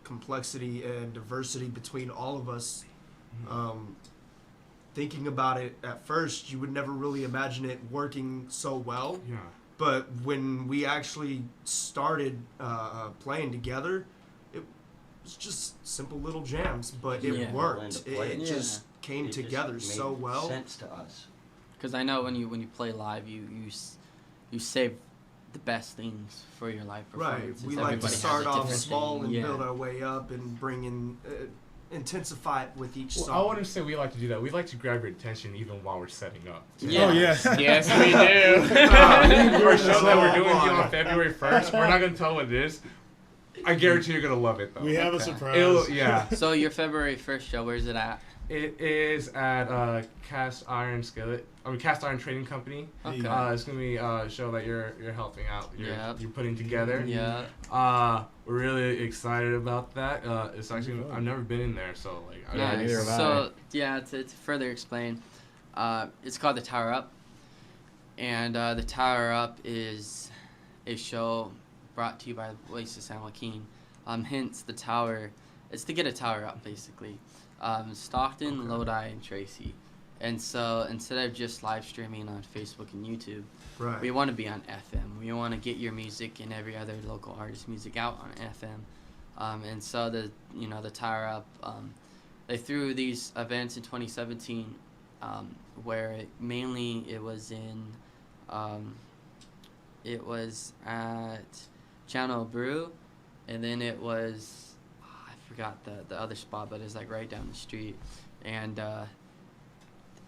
complexity and diversity between all of us. Thinking about it at first, you would never really imagine it working so well. Yeah. But when we actually started playing together, it was just simple little jams, but it Yeah. worked. Blend of It, play. it just came It just together made so well. sense to us. Because I know when you play live, you save the best things for your live Right. performance. We like to Everybody has start a off different small thing. and Yeah. build our way up and bring in, intensify it with each Well, song. I wouldn't say we like to do that. We like to grab your attention even while we're setting up. Yeah. Oh yeah. Yes, we do. Our show that we're doing Oh, on February 1st, we're not going to tell what it is. I guarantee you're going to love it, though. We have a Okay. surprise. Yeah. So your February 1st show, where's it at? It is at Cast Iron Trading Company. Okay. It's gonna be a show that you're helping out. Yep. You're putting together. Yeah. We're really excited about that. It's actually I've never been in there, so like. Yeah, neither have I. So yeah, to further explain, it's called the Tower Up, and the Tower Up is a show brought to you by the Voice of San Joaquin. Hence the tower. It's to get a tower up basically. Stockton, Lodi, and Tracy. And so instead of just live streaming on Facebook and YouTube, Right. we want to be on FM. We want to get your music and every other local artist music out on FM. And so the Tower Up, they threw these events in 2017, where it was at Channel Brew, and then it was I forgot the other spot, but it's like right down the street, and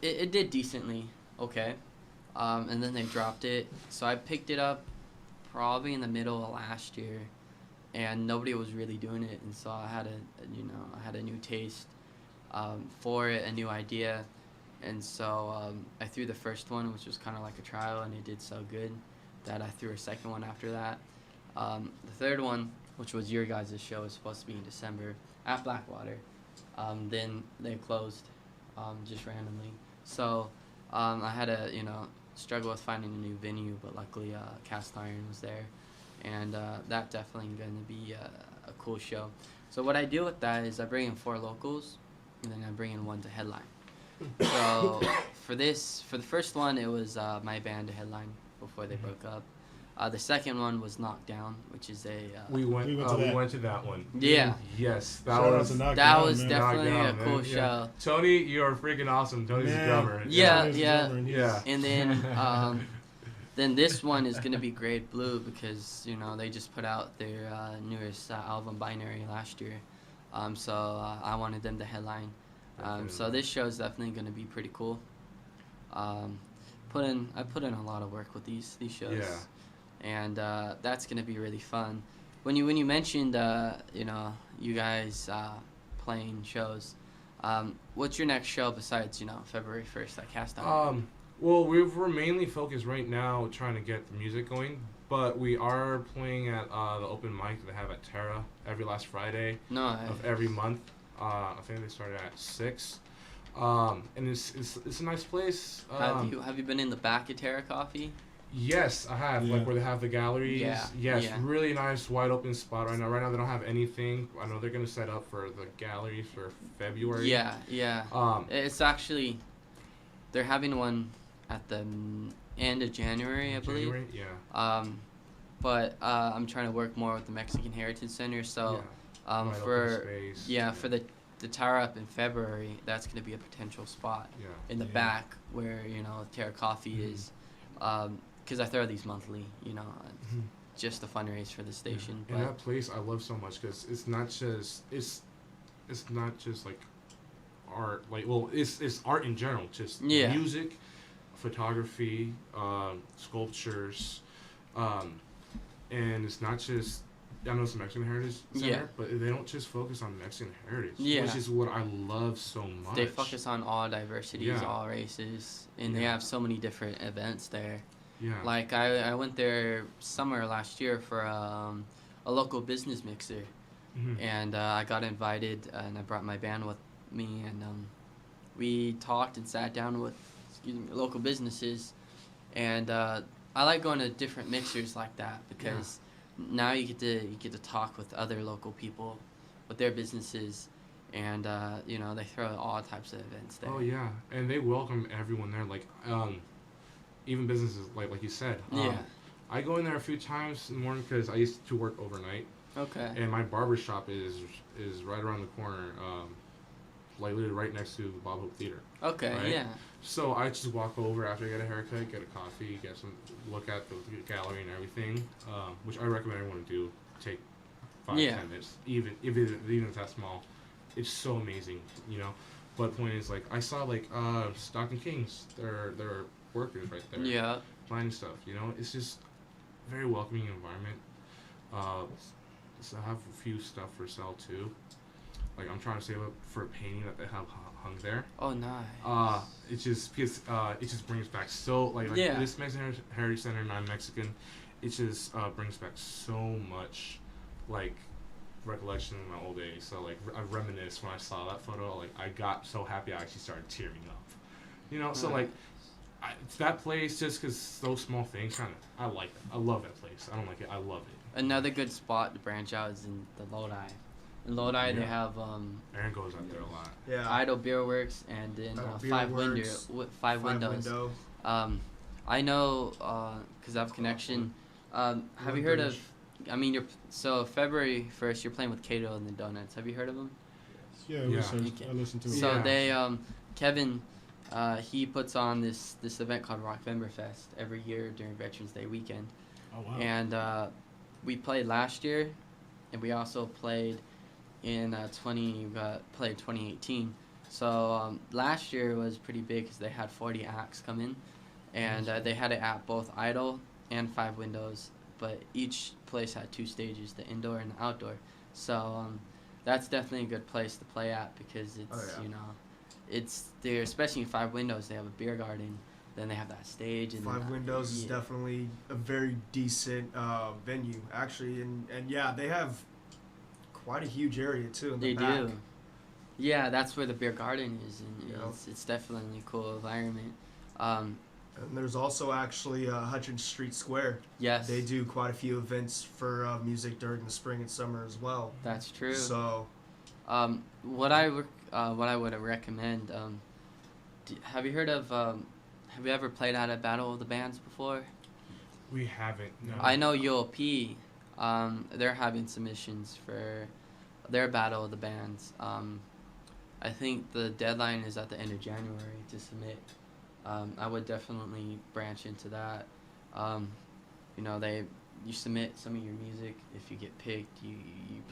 it did decently okay. And then they dropped it. So I picked it up probably in the middle of last year, and nobody was really doing it. And so I had a new taste for it, a new idea. And so I threw the first one, which was kind of like a trial, and it did so good that I threw a second one after that. The third one which was your guys' show, was supposed to be in December at Blackwater. Then they closed, just randomly. So I had to, struggle with finding a new venue, but luckily Cast Iron was there, and that definitely going to be a cool show. So what I do with that is I bring in 4 locals, and then I bring in 1 to headline. So for the first one, it was my band to headline before they broke up. The second one was Knockdown, which is a we went to that one. Yeah. Yes, Shout out to Knockdown, was man. definitely a Knockdown, cool man. show. Tony, you're freaking awesome. Tony's Man. a drummer. Yeah. He's a drummer, and he's- Yeah. And then then this one is gonna be Grade Blue because they just put out their newest album Binary last year, so I wanted them to headline. So this show is definitely gonna be pretty cool. I put in a lot of work with these shows. Yeah. And that's gonna be really fun. When you mentioned you guys playing shows, what's your next show besides February 1st at Cast Iron? Well, we're mainly focused right now trying to get the music going, but we are playing at the open mic they have at Terra every last Friday of every month. I think they started at 6. And it's a nice place. Have you been in the back of Terra Coffee? Yes, I have. Yeah. Like where they have the galleries. Yeah, Yes, yeah. really nice, wide open spot right now. Right now they don't have anything. I know they're gonna set up for the galleries for February. Yeah. It's actually they're having one at the end of January, I believe. January? Yeah. But I'm trying to work more with the Mexican Heritage Center. So Wide open for space. for the tower up in February, that's going to be a potential spot Yeah. in the Yeah. back where Terra Coffee is, because I throw these monthly, just to fundraise for the station. And that place I love so much because it's not just like art. Like it's art in general. Just music, photography, sculptures, and it's not just. I know it's a Mexican Heritage Center, but they don't just focus on Mexican heritage, which is what I love so much. They focus on all diversities, all races, and they have so many different events there. Yeah. Like I went there summer last year for a local business mixer, and I got invited, and I brought my band with me, and we talked and sat down with local businesses, and I like going to different mixers like that because. Now you get to talk with other local people, with their businesses, and they throw all types of events there. Oh yeah, and they welcome everyone there. Like even businesses like you said. I go in there a few times in the morning because I used to work overnight. Okay. And my barber shop is right around the corner, like literally right next to the Bob Hope Theater. Okay. Right? Yeah. So I just walk over after I get a haircut, get a coffee, get some look at the gallery and everything, which I recommend everyone to do. Take 5-10 minutes, even if it's that small. It's so amazing, But point is, like I saw like Stockton Kings, they're workers right there. Yeah. Planning stuff, It's just very welcoming environment. So I have a few stuff for sale too. Like I'm trying to save up for a painting that they have hung there. Oh, nice. It just because it just brings back so like this Mexican Heritage Center, and I'm Mexican. It just brings back so much like recollection of my old days. So like I reminisce when I saw that photo. Like I got so happy I actually started tearing up. So like that place just because those small things I like it. I love that place. I don't like it. I love it. Another good spot to branch out is in the Lodi. In Lodi, they have Aaron goes out there a lot. Yeah. Idle Beer Works and then Five Windows. I know because I have a connection. Have you heard of? I mean, February 1st, you're playing with Cato and the Donuts. Have you heard of them? Yeah, Yeah. I listened to it. So Yeah. they, Kevin, he puts on this event called Rockvember Fest every year during Veterans Day weekend. Oh, wow. And we played last year, and we also played in 2018. So last year was pretty big because they had 40 acts come in, and they had it at both Idle and Five Windows, but each place had 2 stages, the indoor and the outdoor. So that's definitely a good place to play at because it's it's there, especially in Five Windows. They have a beer garden, then they have that stage. And Five then, Windows is yeah. definitely a very decent venue, actually, and yeah, they have quite a huge area too in the They back. do. Yeah, that's where the beer garden is, and Yeah. it's definitely a cool environment. Um, And there's also actually Hutchins Street Square. yes, They do quite a few events for music during the spring and summer as well. that's true. So What I would recommend. Have you heard of? Have you ever played at a Battle of the Bands before? We haven't. No. I know UOP. They're having submissions for their Battle of the Bands. I think the deadline is at the end of January to submit. I would definitely branch into that. You submit some of your music. If you get picked, you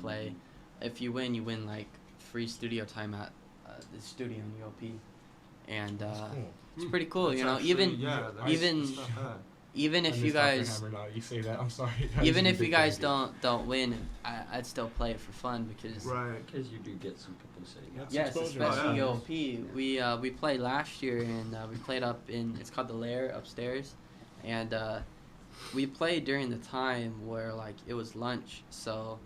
play. If you win like free studio time at the studio in UOP, and That's cool. it's pretty cool. that's you know, actually- even yeah, that's- even that's not bad. even I if you missed out for guys Hammer now. You say that. I'm sorry. I even just if you think guys that don't win, I'd still play it for fun because Right. Because you do get some publicity. That's yes, exposure. especially Oh, yeah. UOP. We played last year and we played up in it's called the Lair upstairs, and we played during the time where like it was lunch, so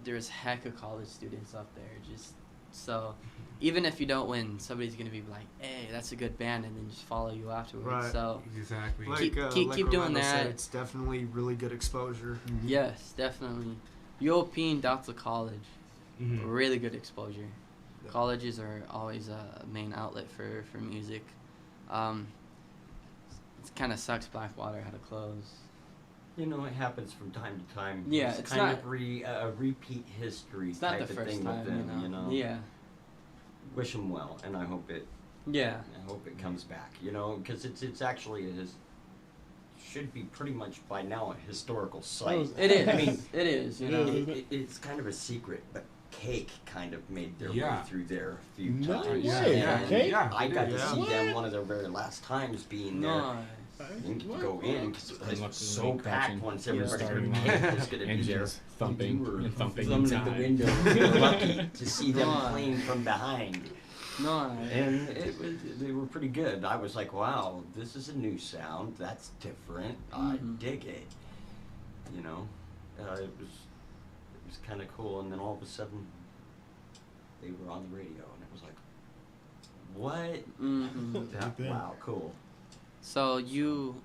there's heck of college students up there. Just so even if you don't win, somebody's gonna be like, "Hey, that's a good band," and then just follow you afterwards. Right. So Exactly. Like, Keep- like keep doing Orlando said, that. it's definitely really good exposure. yes, definitely. UOP and Delta College. Mhm. Really good exposure. Yeah. Colleges are always a main outlet for music. It kind of sucks Blackwater had to close. You know, it happens from time to time. Yeah, it's kind not- of a repeat history It's not type the of first thing time, with them. you know. Yeah. Wish them well, and I hope it comes back. You know, because it's actually should be pretty much by now a historical site. It is. I mean, it is. You know. it's kind of a secret, but Cake kind of made their Yeah. way through there a few No times. way, and Cake? Yeah, I they got did. to see What? them one of their very last times being there. Nice. And go in because the place was so Unluckily packed crouching, once everybody starting heard Cake was going to be there. engines thumping You were and thumping thumbing at the inside. window. You were lucky to see them Nice. playing from behind. Nice. And they were pretty good. I was like, wow, this is a new sound. That's different. I Mhm. dig it. You know, it was kind of cool. And then all of a sudden, they were on the radio, and it was like, what? Mhm. Wow, cool. So you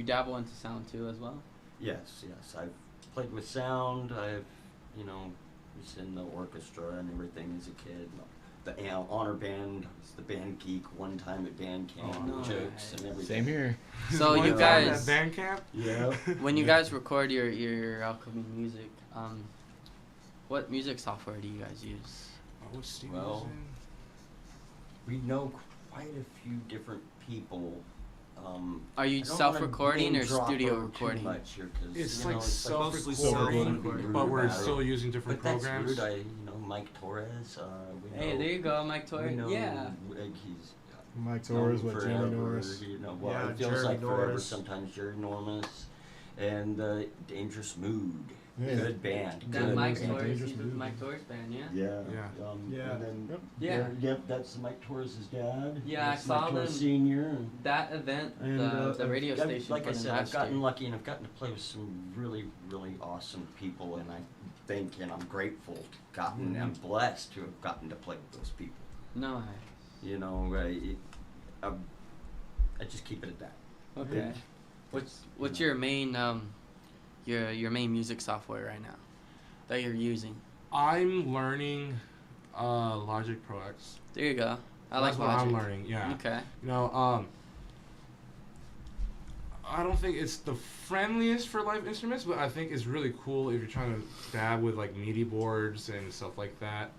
dabble into sound too as well. Yes. I've played with sound. I've, was in the orchestra and everything as a kid. The honor band, I was the band geek one time at band camp, Oh, jokes and everything. Same here. So One you time guys, at band camp. Yeah. when you guys record your upcoming music, what music software do you guys use? What Steve Well, was in? We know quite a few different people. Are you I don't self-recording wanna or name drop studio her recording? Too much here 'cause, It's you like know, mostly self-recording, self-recording, but we're about it. still using different But that's programs. rude. Mike Torres. We Hey, know, there you go, Mike we Torres. know, Yeah. like, he's Mike known Torres, what, forever, Jamie Norris? Well, Yeah, it feels Jerry like forever. Norris. Sometimes Jerry Norris, and Dangerous Mood. Yeah. Good band. That good Mike band. Torres, Dangerous he's with Mood. Mike Torres band, yeah. Yeah. Yeah. Yeah. And then, Yep. Yeah. Yep, that's Mike Torres' dad. Yeah, I That's saw Mike Torres them. Senior. And, That event, the radio I've- station Like I put in said, I've last gotten year. lucky and I've gotten to play with some really, really awesome people, and I think and I'm grateful to gotten Mm-hmm. and blessed to have gotten to play with those people. Nice. You know, I just keep it at that. Okay. What's your main your main music software right now that you're using? I'm learning Logic Pro X. There you go. I That's like what Logic. I'm learning. Yeah. Okay. I don't think it's the friendliest for live instruments, but I think it's really cool if you're trying to dab with like MIDI boards and stuff like that.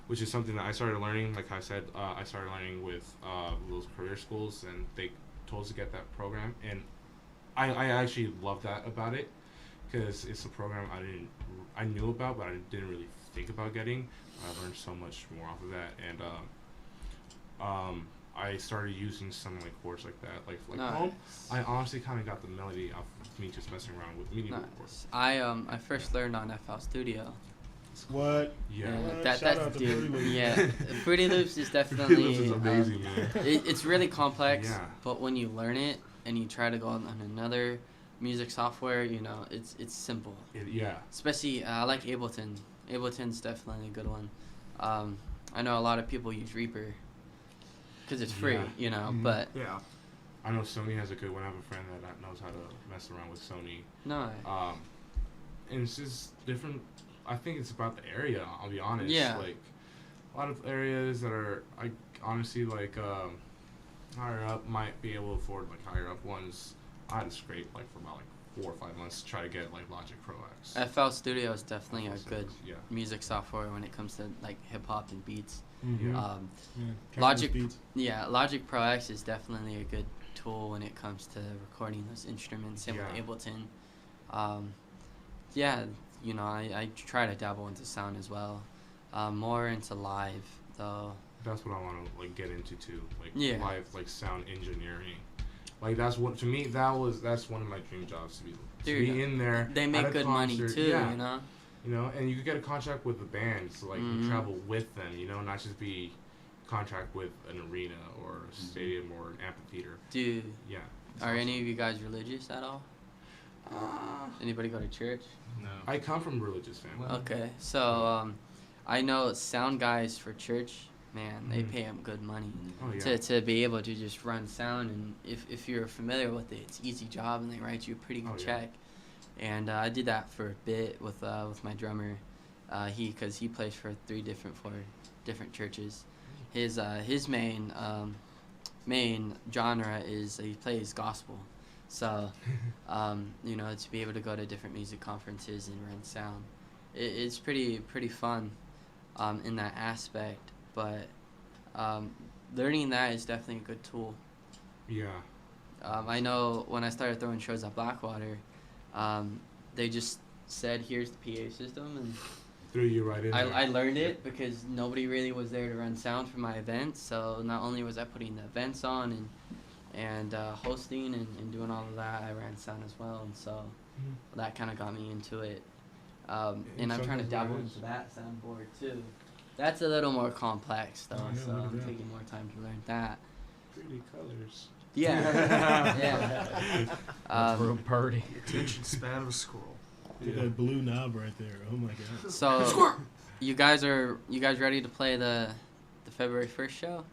Which is something that I started learning. Like I said, I started learning with those career schools, and they told us to get that program, and I actually love that about it, because it's a program I knew about, but I didn't really think about getting. I learned so much more off of that, and I started using some like chords like that, like home. Nice. I honestly kind of got the melody off of me just messing around with MIDI boards. Nice. I first learned on FL Studio. What? Yeah. That Shout that's out to dude. Fruity Loops. Yeah, Fruity Loops is This definitely is amazing, man. it's really complex. Yeah. But when you learn it and you try to go on another music software, you know, it's simple. Yeah. Especially I like Ableton. Ableton's definitely a good one. I know a lot of people use Reaper because it's free, Yeah. you know. Mhm. But Yeah. I know Sony has a good one. I have a friend that knows how to mess around with Sony. no, And it's just different. I think it's about the area. I'll be honest. Yeah. Like a lot of areas that are, I honestly like higher up might be able to afford like higher up ones. I had to scrape like for about like 4 or 5 months to try to get like Logic Pro X. FL Studio is definitely a good Yeah. music software when it comes to like hip hop and beats. Mhm. Yeah. Yeah, Logic- countless beats. Yeah, Logic Pro X is definitely a good tool when it comes to recording those instruments. Same Yeah. with Ableton. Yeah, you know, I try to dabble into sound as well. More into live though. That's what I want to like get into too. Like Yeah. live like sound engineering. Like that's what to me that's one of my dream jobs to There be you go. in there. They at make a good money concert. too, Yeah. you know. You know, and you could get a contract with the band, so like you Mhm. travel with them. You know, not just be contract with an arena or a stadium or an amphitheater. Dude, Yeah. it's are awesome. any of you guys religious at all? Anybody go to church? No. I come from a religious family. Okay, so I know sound guys for church, man, they Mhm. pay them good money Oh yeah. to be able to just run sound, and if you're familiar with it, it's easy job, and they write you a pretty good Oh, yeah. check. And I did that for a bit with my drummer, because he plays for 4 different churches. His main genre is he plays gospel. So, you know, to be able to go to different music conferences and run sound, it's pretty fun in that aspect. But learning that is definitely a good tool. Yeah. I know when I started throwing shows at Blackwater, they just said, "Here's the PA system," and Threw you right in there. I learned it because nobody really was there to run sound for my events. So not only was I putting the events on and hosting and doing all of that, I ran sound as well, and so Mhm. that kind of got me into it. And I'm trying to sometimes dabble it into is. that soundboard too. That's a little more complex though, Oh, yeah, so look at I'm that. taking more time to learn that. Pretty colors. Yeah, yeah. Real party. Attention span of a squirrel. Look at that blue knob right there. Oh my god. So, you guys ready to play the February 1st show?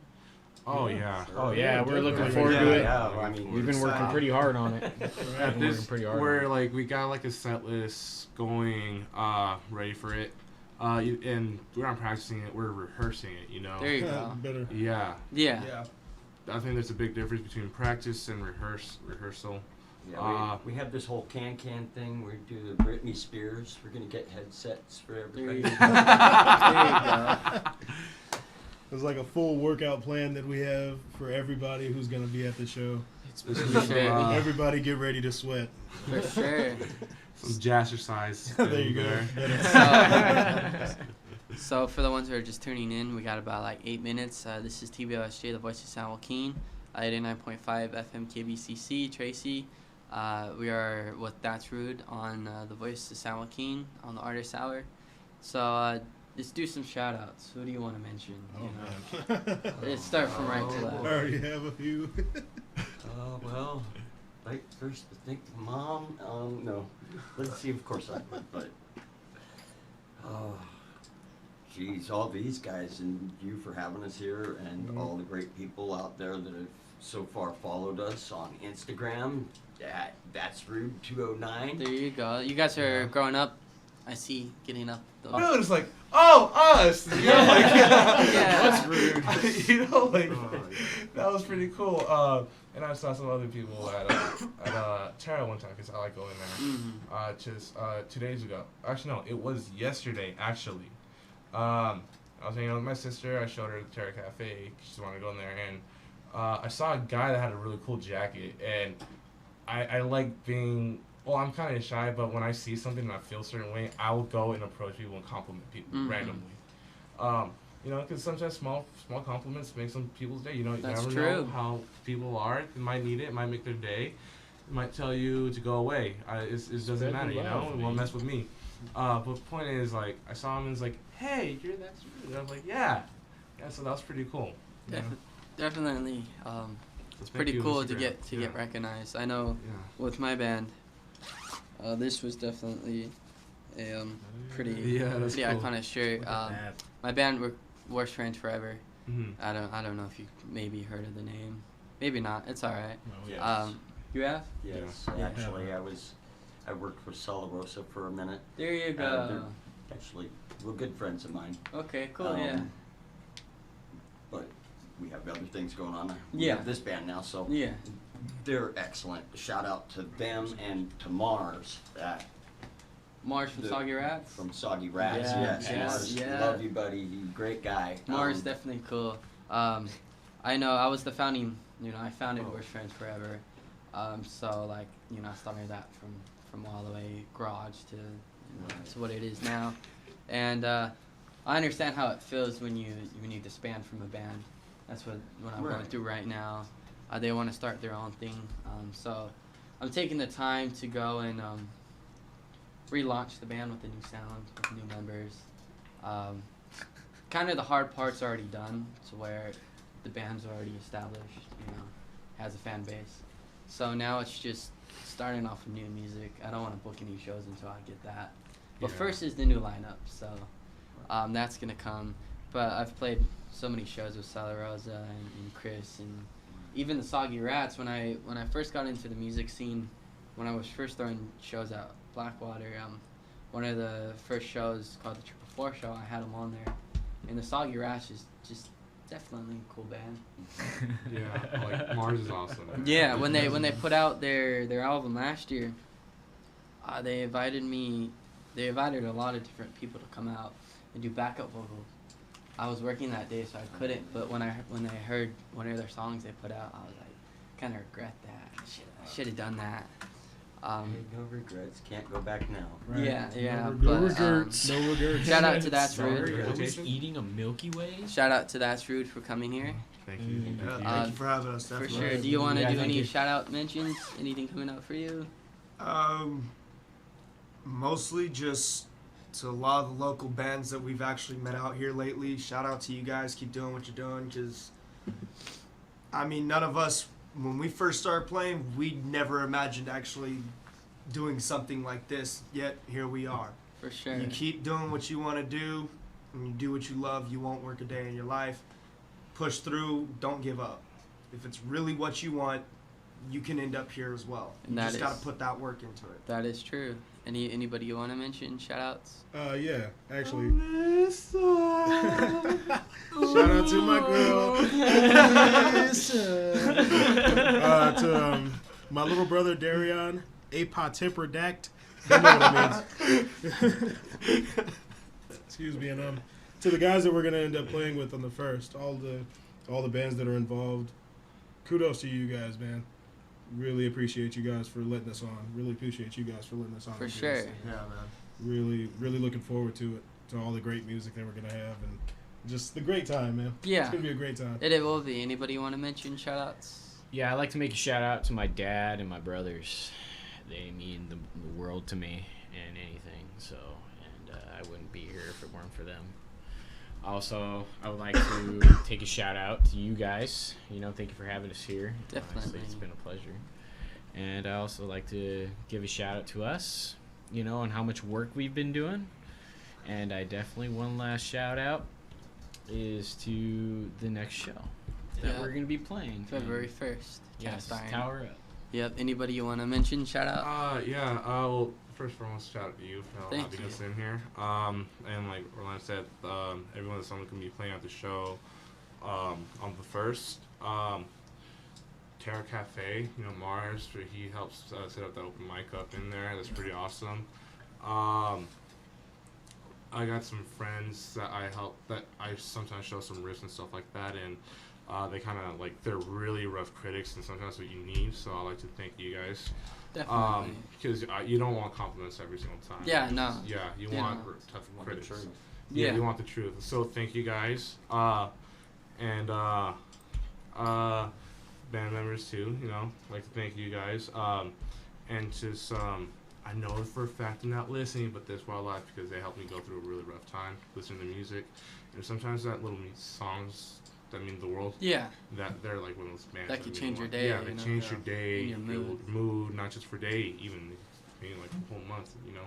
Oh yeah. Oh yeah, we're looking definitely. forward to it. Yeah, I mean, We've been working pretty hard on it. At We're this, working pretty hard. we're like we got like a set list going, ready for it, and we're not practicing it. We're rehearsing it. You know. There you go. Better. Yeah. Yeah. Yeah. I think there's a big difference between practice and rehearsal. Yeah, we have this whole can thing. We do the Britney Spears. We're gonna get headsets for There everybody. you go. There you go. There's like a full workout plan that we have for everybody who's gonna be at the show. For sure. Everybody get ready to sweat. For sure. Some jazzercise. There you go. there. Better. So for the ones who are just tuning in, we got about like 8 minutes. This is TBOSJ, the voice of San Joaquin, 89.5 FM KBCC, Tracy. We are with That's Rude on the voice of San Joaquin on the Artist Hour. So let's do some shout outs. Who do you want to mention? Oh You know? man. Let's start from right to I left. already have a few. Well, like first I think mom. No, let's see. Of course I would, but geez, all these guys and you for having us here, and all the great people out there that have so far followed us on Instagram. That's Rude 209. There you go. You guys are growing up. I see getting up. The, I was like, oh, us. You know, like, Yeah. That's rude. You know, like Oh, yeah. that was pretty cool. And I saw some other people at Terra one time because I like going there. Just 2 days ago. Actually, no, it was yesterday. Actually, I was hanging out with my sister. I showed her the Terra Cafe. She just wanted to go in there, and I saw a guy that had a really cool jacket, and I like being. Well, I'm kind of shy, but when I see something and I feel a certain way, I will go and approach people and compliment people randomly. You know, because sometimes small compliments make some people's day. You know, you That's never true. know how people are. They might need it. It might make their day. might tell you to go away. It doesn't Spread matter, the you know. love, It won't man. mess with me. But the point is, like, I saw him and was like, "Hey, you're that dude." I was like, "Yeah." So that was pretty cool. you know? Definitely. So It's thank pretty you, cool to Instagram. get recognized. I know Yeah. with my band, this was definitely a pretty That's pretty cool. iconic shirt. Look at that. My band were Worst Friends Forever. Mhm. I don't know if you maybe heard of the name. Maybe not. It's all right. Yes. You have? Yes. Yeah. Actually, I worked for Sala Rosa for a minute. There you go. They're actually, well, good friends of mine. Okay, cool. Yeah. But we have other things going on. Yeah. We have this band now, so Yeah. they're excellent. Shout out to them and to Mars Mars from The- Soggy Rats. from Soggy Rats. Yeah, Yes, yes, Mars. yeah. Love you, buddy. You great guy. Mars definitely cool. I know I was the founding. I founded Worst Friends Forever. So like I started that from all the way garage to what it is now, and I understand how it feels when you disband from a band. That's what I'm going Right. through right now. They want to start their own thing, so I'm taking the time to go and relaunch the band with a new sound, with new members. Kind of the hard part's already done, to where the band's already established, has a fan base. So now it's just starting off with new music. I don't want to book any shows until I get that. But Yeah. first is the new lineup, so that's gonna come. But I've played so many shows with Sala Rosa and Chris and even the Soggy Rats. When I first got into the music scene, when I was first throwing shows out Blackwater, one of the first shows called the 444 show, I had them on there, and the Soggy Rats is just definitely a cool band. Yeah, like Mars is awesome. Yeah, when they put out their album last year, they invited a lot of different people to come out and do backup vocals. I was working that day, so I couldn't. But when I heard one of their songs they put out, I was like, kind of regret that. I should have done that. No regrets. Can't go back now. Right. Yeah. No But regrets. No regrets. shout out to That's Sorry, Rude. I was eating a Milky Way. Shout out to That's Rude for coming here. Thank you. Yeah, Thank you. thank you for having us. For Definitely. sure. Do you want to Yeah, do thank any you. shout out mentions? Anything coming up for you? Mostly just to a lot of the local bands that we've actually met out here lately. Shout out to you guys. Keep doing what you're doing, because none of us, when we first started playing, we never imagined actually doing something like this, yet here we are. For sure. You keep doing what you want to do, and you do what you love, you won't work a day in your life. Push through, don't give up. If it's really what you want, you can end up here as well. And You that just got to is- put that work into it. That is true. Anybody you want to mention? Shout outs? Yeah, actually. Shout out to my girl. To my little brother Darion, Apotemperdact. You know what I mean. Excuse me, and to the guys that we're gonna end up playing with on the first, all the bands that are involved. Kudos to you guys, man. Really appreciate you guys for letting us on. Really appreciate you guys for letting us on. For with sure. this. Yeah, man. Really, really looking forward to it. To all the great music that we're gonna have, and just the great time, man. Yeah. It's gonna be a great time. It will be. Anybody you want to mention? Shout outs? Yeah, I'd like to make a shout out to my dad and my brothers. They mean the world to me and anything. So, and I wouldn't be here if it weren't for them. Also, I would like to take a shout out to you guys. Thank you for having us here. Definitely. Honestly, it's been a pleasure. And I also like to give a shout out to us, on how much work we've been doing. And I definitely, one last shout out is to the next show that Yeah. we're going to be playing. February 1st. Yes, Cast Iron. Tower Up. Yep. Anybody you want to mention? Shout out? Yeah. Well, first and foremost, shout out to you for Thank having you. us in here. And like Orlando said, everyone that's going to be playing at the show on the first. Terra Cafe, Mars, he helps set up the open mic up in there. That's pretty awesome. I got some friends that I sometimes show some riffs and stuff like that, and they kind of they're really rough critics, and sometimes what you need. So I like to thank you guys. Definitely. Because you don't want compliments every single time. Yeah, no. Yeah, you You want know. tough Want the critics. truth. Yeah. You want the truth. So thank you guys. band members too. You know, like to thank you guys. And just I know for a fact I'm not listening, but that's why I laugh because they helped me go through a really rough time listening to music. And sometimes that little songs that mean the world. Yeah. That they're like one of those bands That could mean change the your world. day, Yeah, you they know? change your day, And your mood, not just for day, even maybe like a whole month. You know,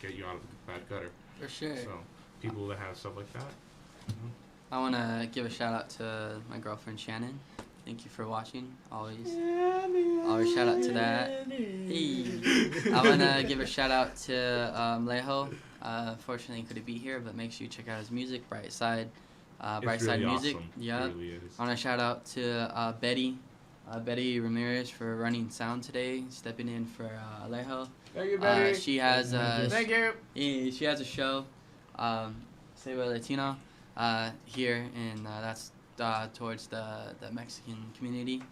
get you out of the bad gutter. For sure. So people that have stuff like that. You know. I want to give a shout out to my girlfriend Shannon. Thank you for watching. Always shout out to that. Hey. I want to give a shout out to Lejo. Fortunately, he couldn't be here, but make sure you check out his music, Bright Side Really Music. awesome. Yeah. It really is. I want to shout out to Betty Ramirez for running sound today, stepping in for Alejo. Thank you, Betty. She has Thank you. yeah, she has a show, Save a Latino, here, and that's towards the Mexican community.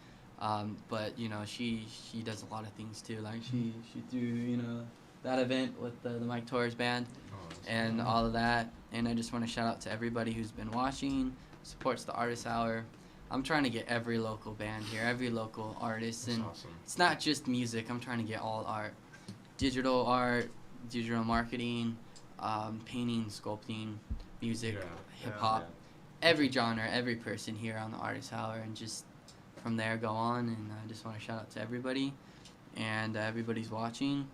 But you know, she does a lot of things too. Like she threw that event with the Mike Torres band and all of that. And I just want to shout out to everybody who's been watching, supports the Artist Hour. I'm trying to get every local band here, every local artist, That's and awesome. it's not just music. I'm trying to get all art, digital marketing, painting, sculpting, music, hip hop, every genre, every person here on the Artist Hour, and just from there go on. And I just want to shout out to everybody, and everybody's watching.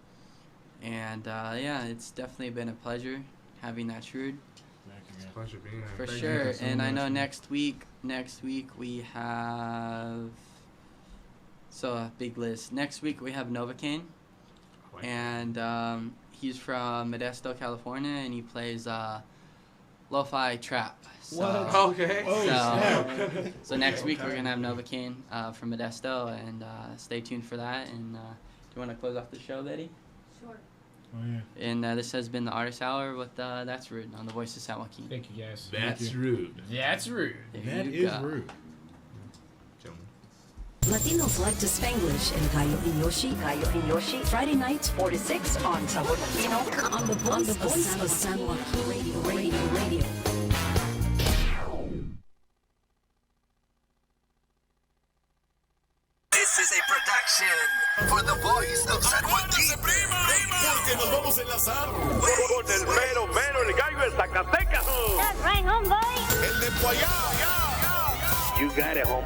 And yeah, it's definitely been a pleasure having that Shrewd. It's a pleasure being here. For Thank sure. you so And I much. know next week we have a big list. Next week we have Novocaine, Like, and he's from Modesto, California, and he plays lo-fi trap. So, What? okay. Oh, snap. so next week we're gonna have Novocaine from Modesto, and stay tuned for that. And do you want to close off the show, Betty? Sure. Oh, yeah. And this has been the Artist Hour with That's Rude on the Voice of San Joaquin. Thank you, guys. That's rude. That's rude. There That you is go. rude. Gentlemen. Latinos like to Spanglish and Gallo and Yoshi. Friday nights 4 to 6 on Sabor Latino on the Voice of San Joaquin Radio. This is a production for the Voice of San Joaquin. Porque nos vamos a enlazar Con el mero, el gallo de Zacatecas. el de Guayá. You got it, homeboy.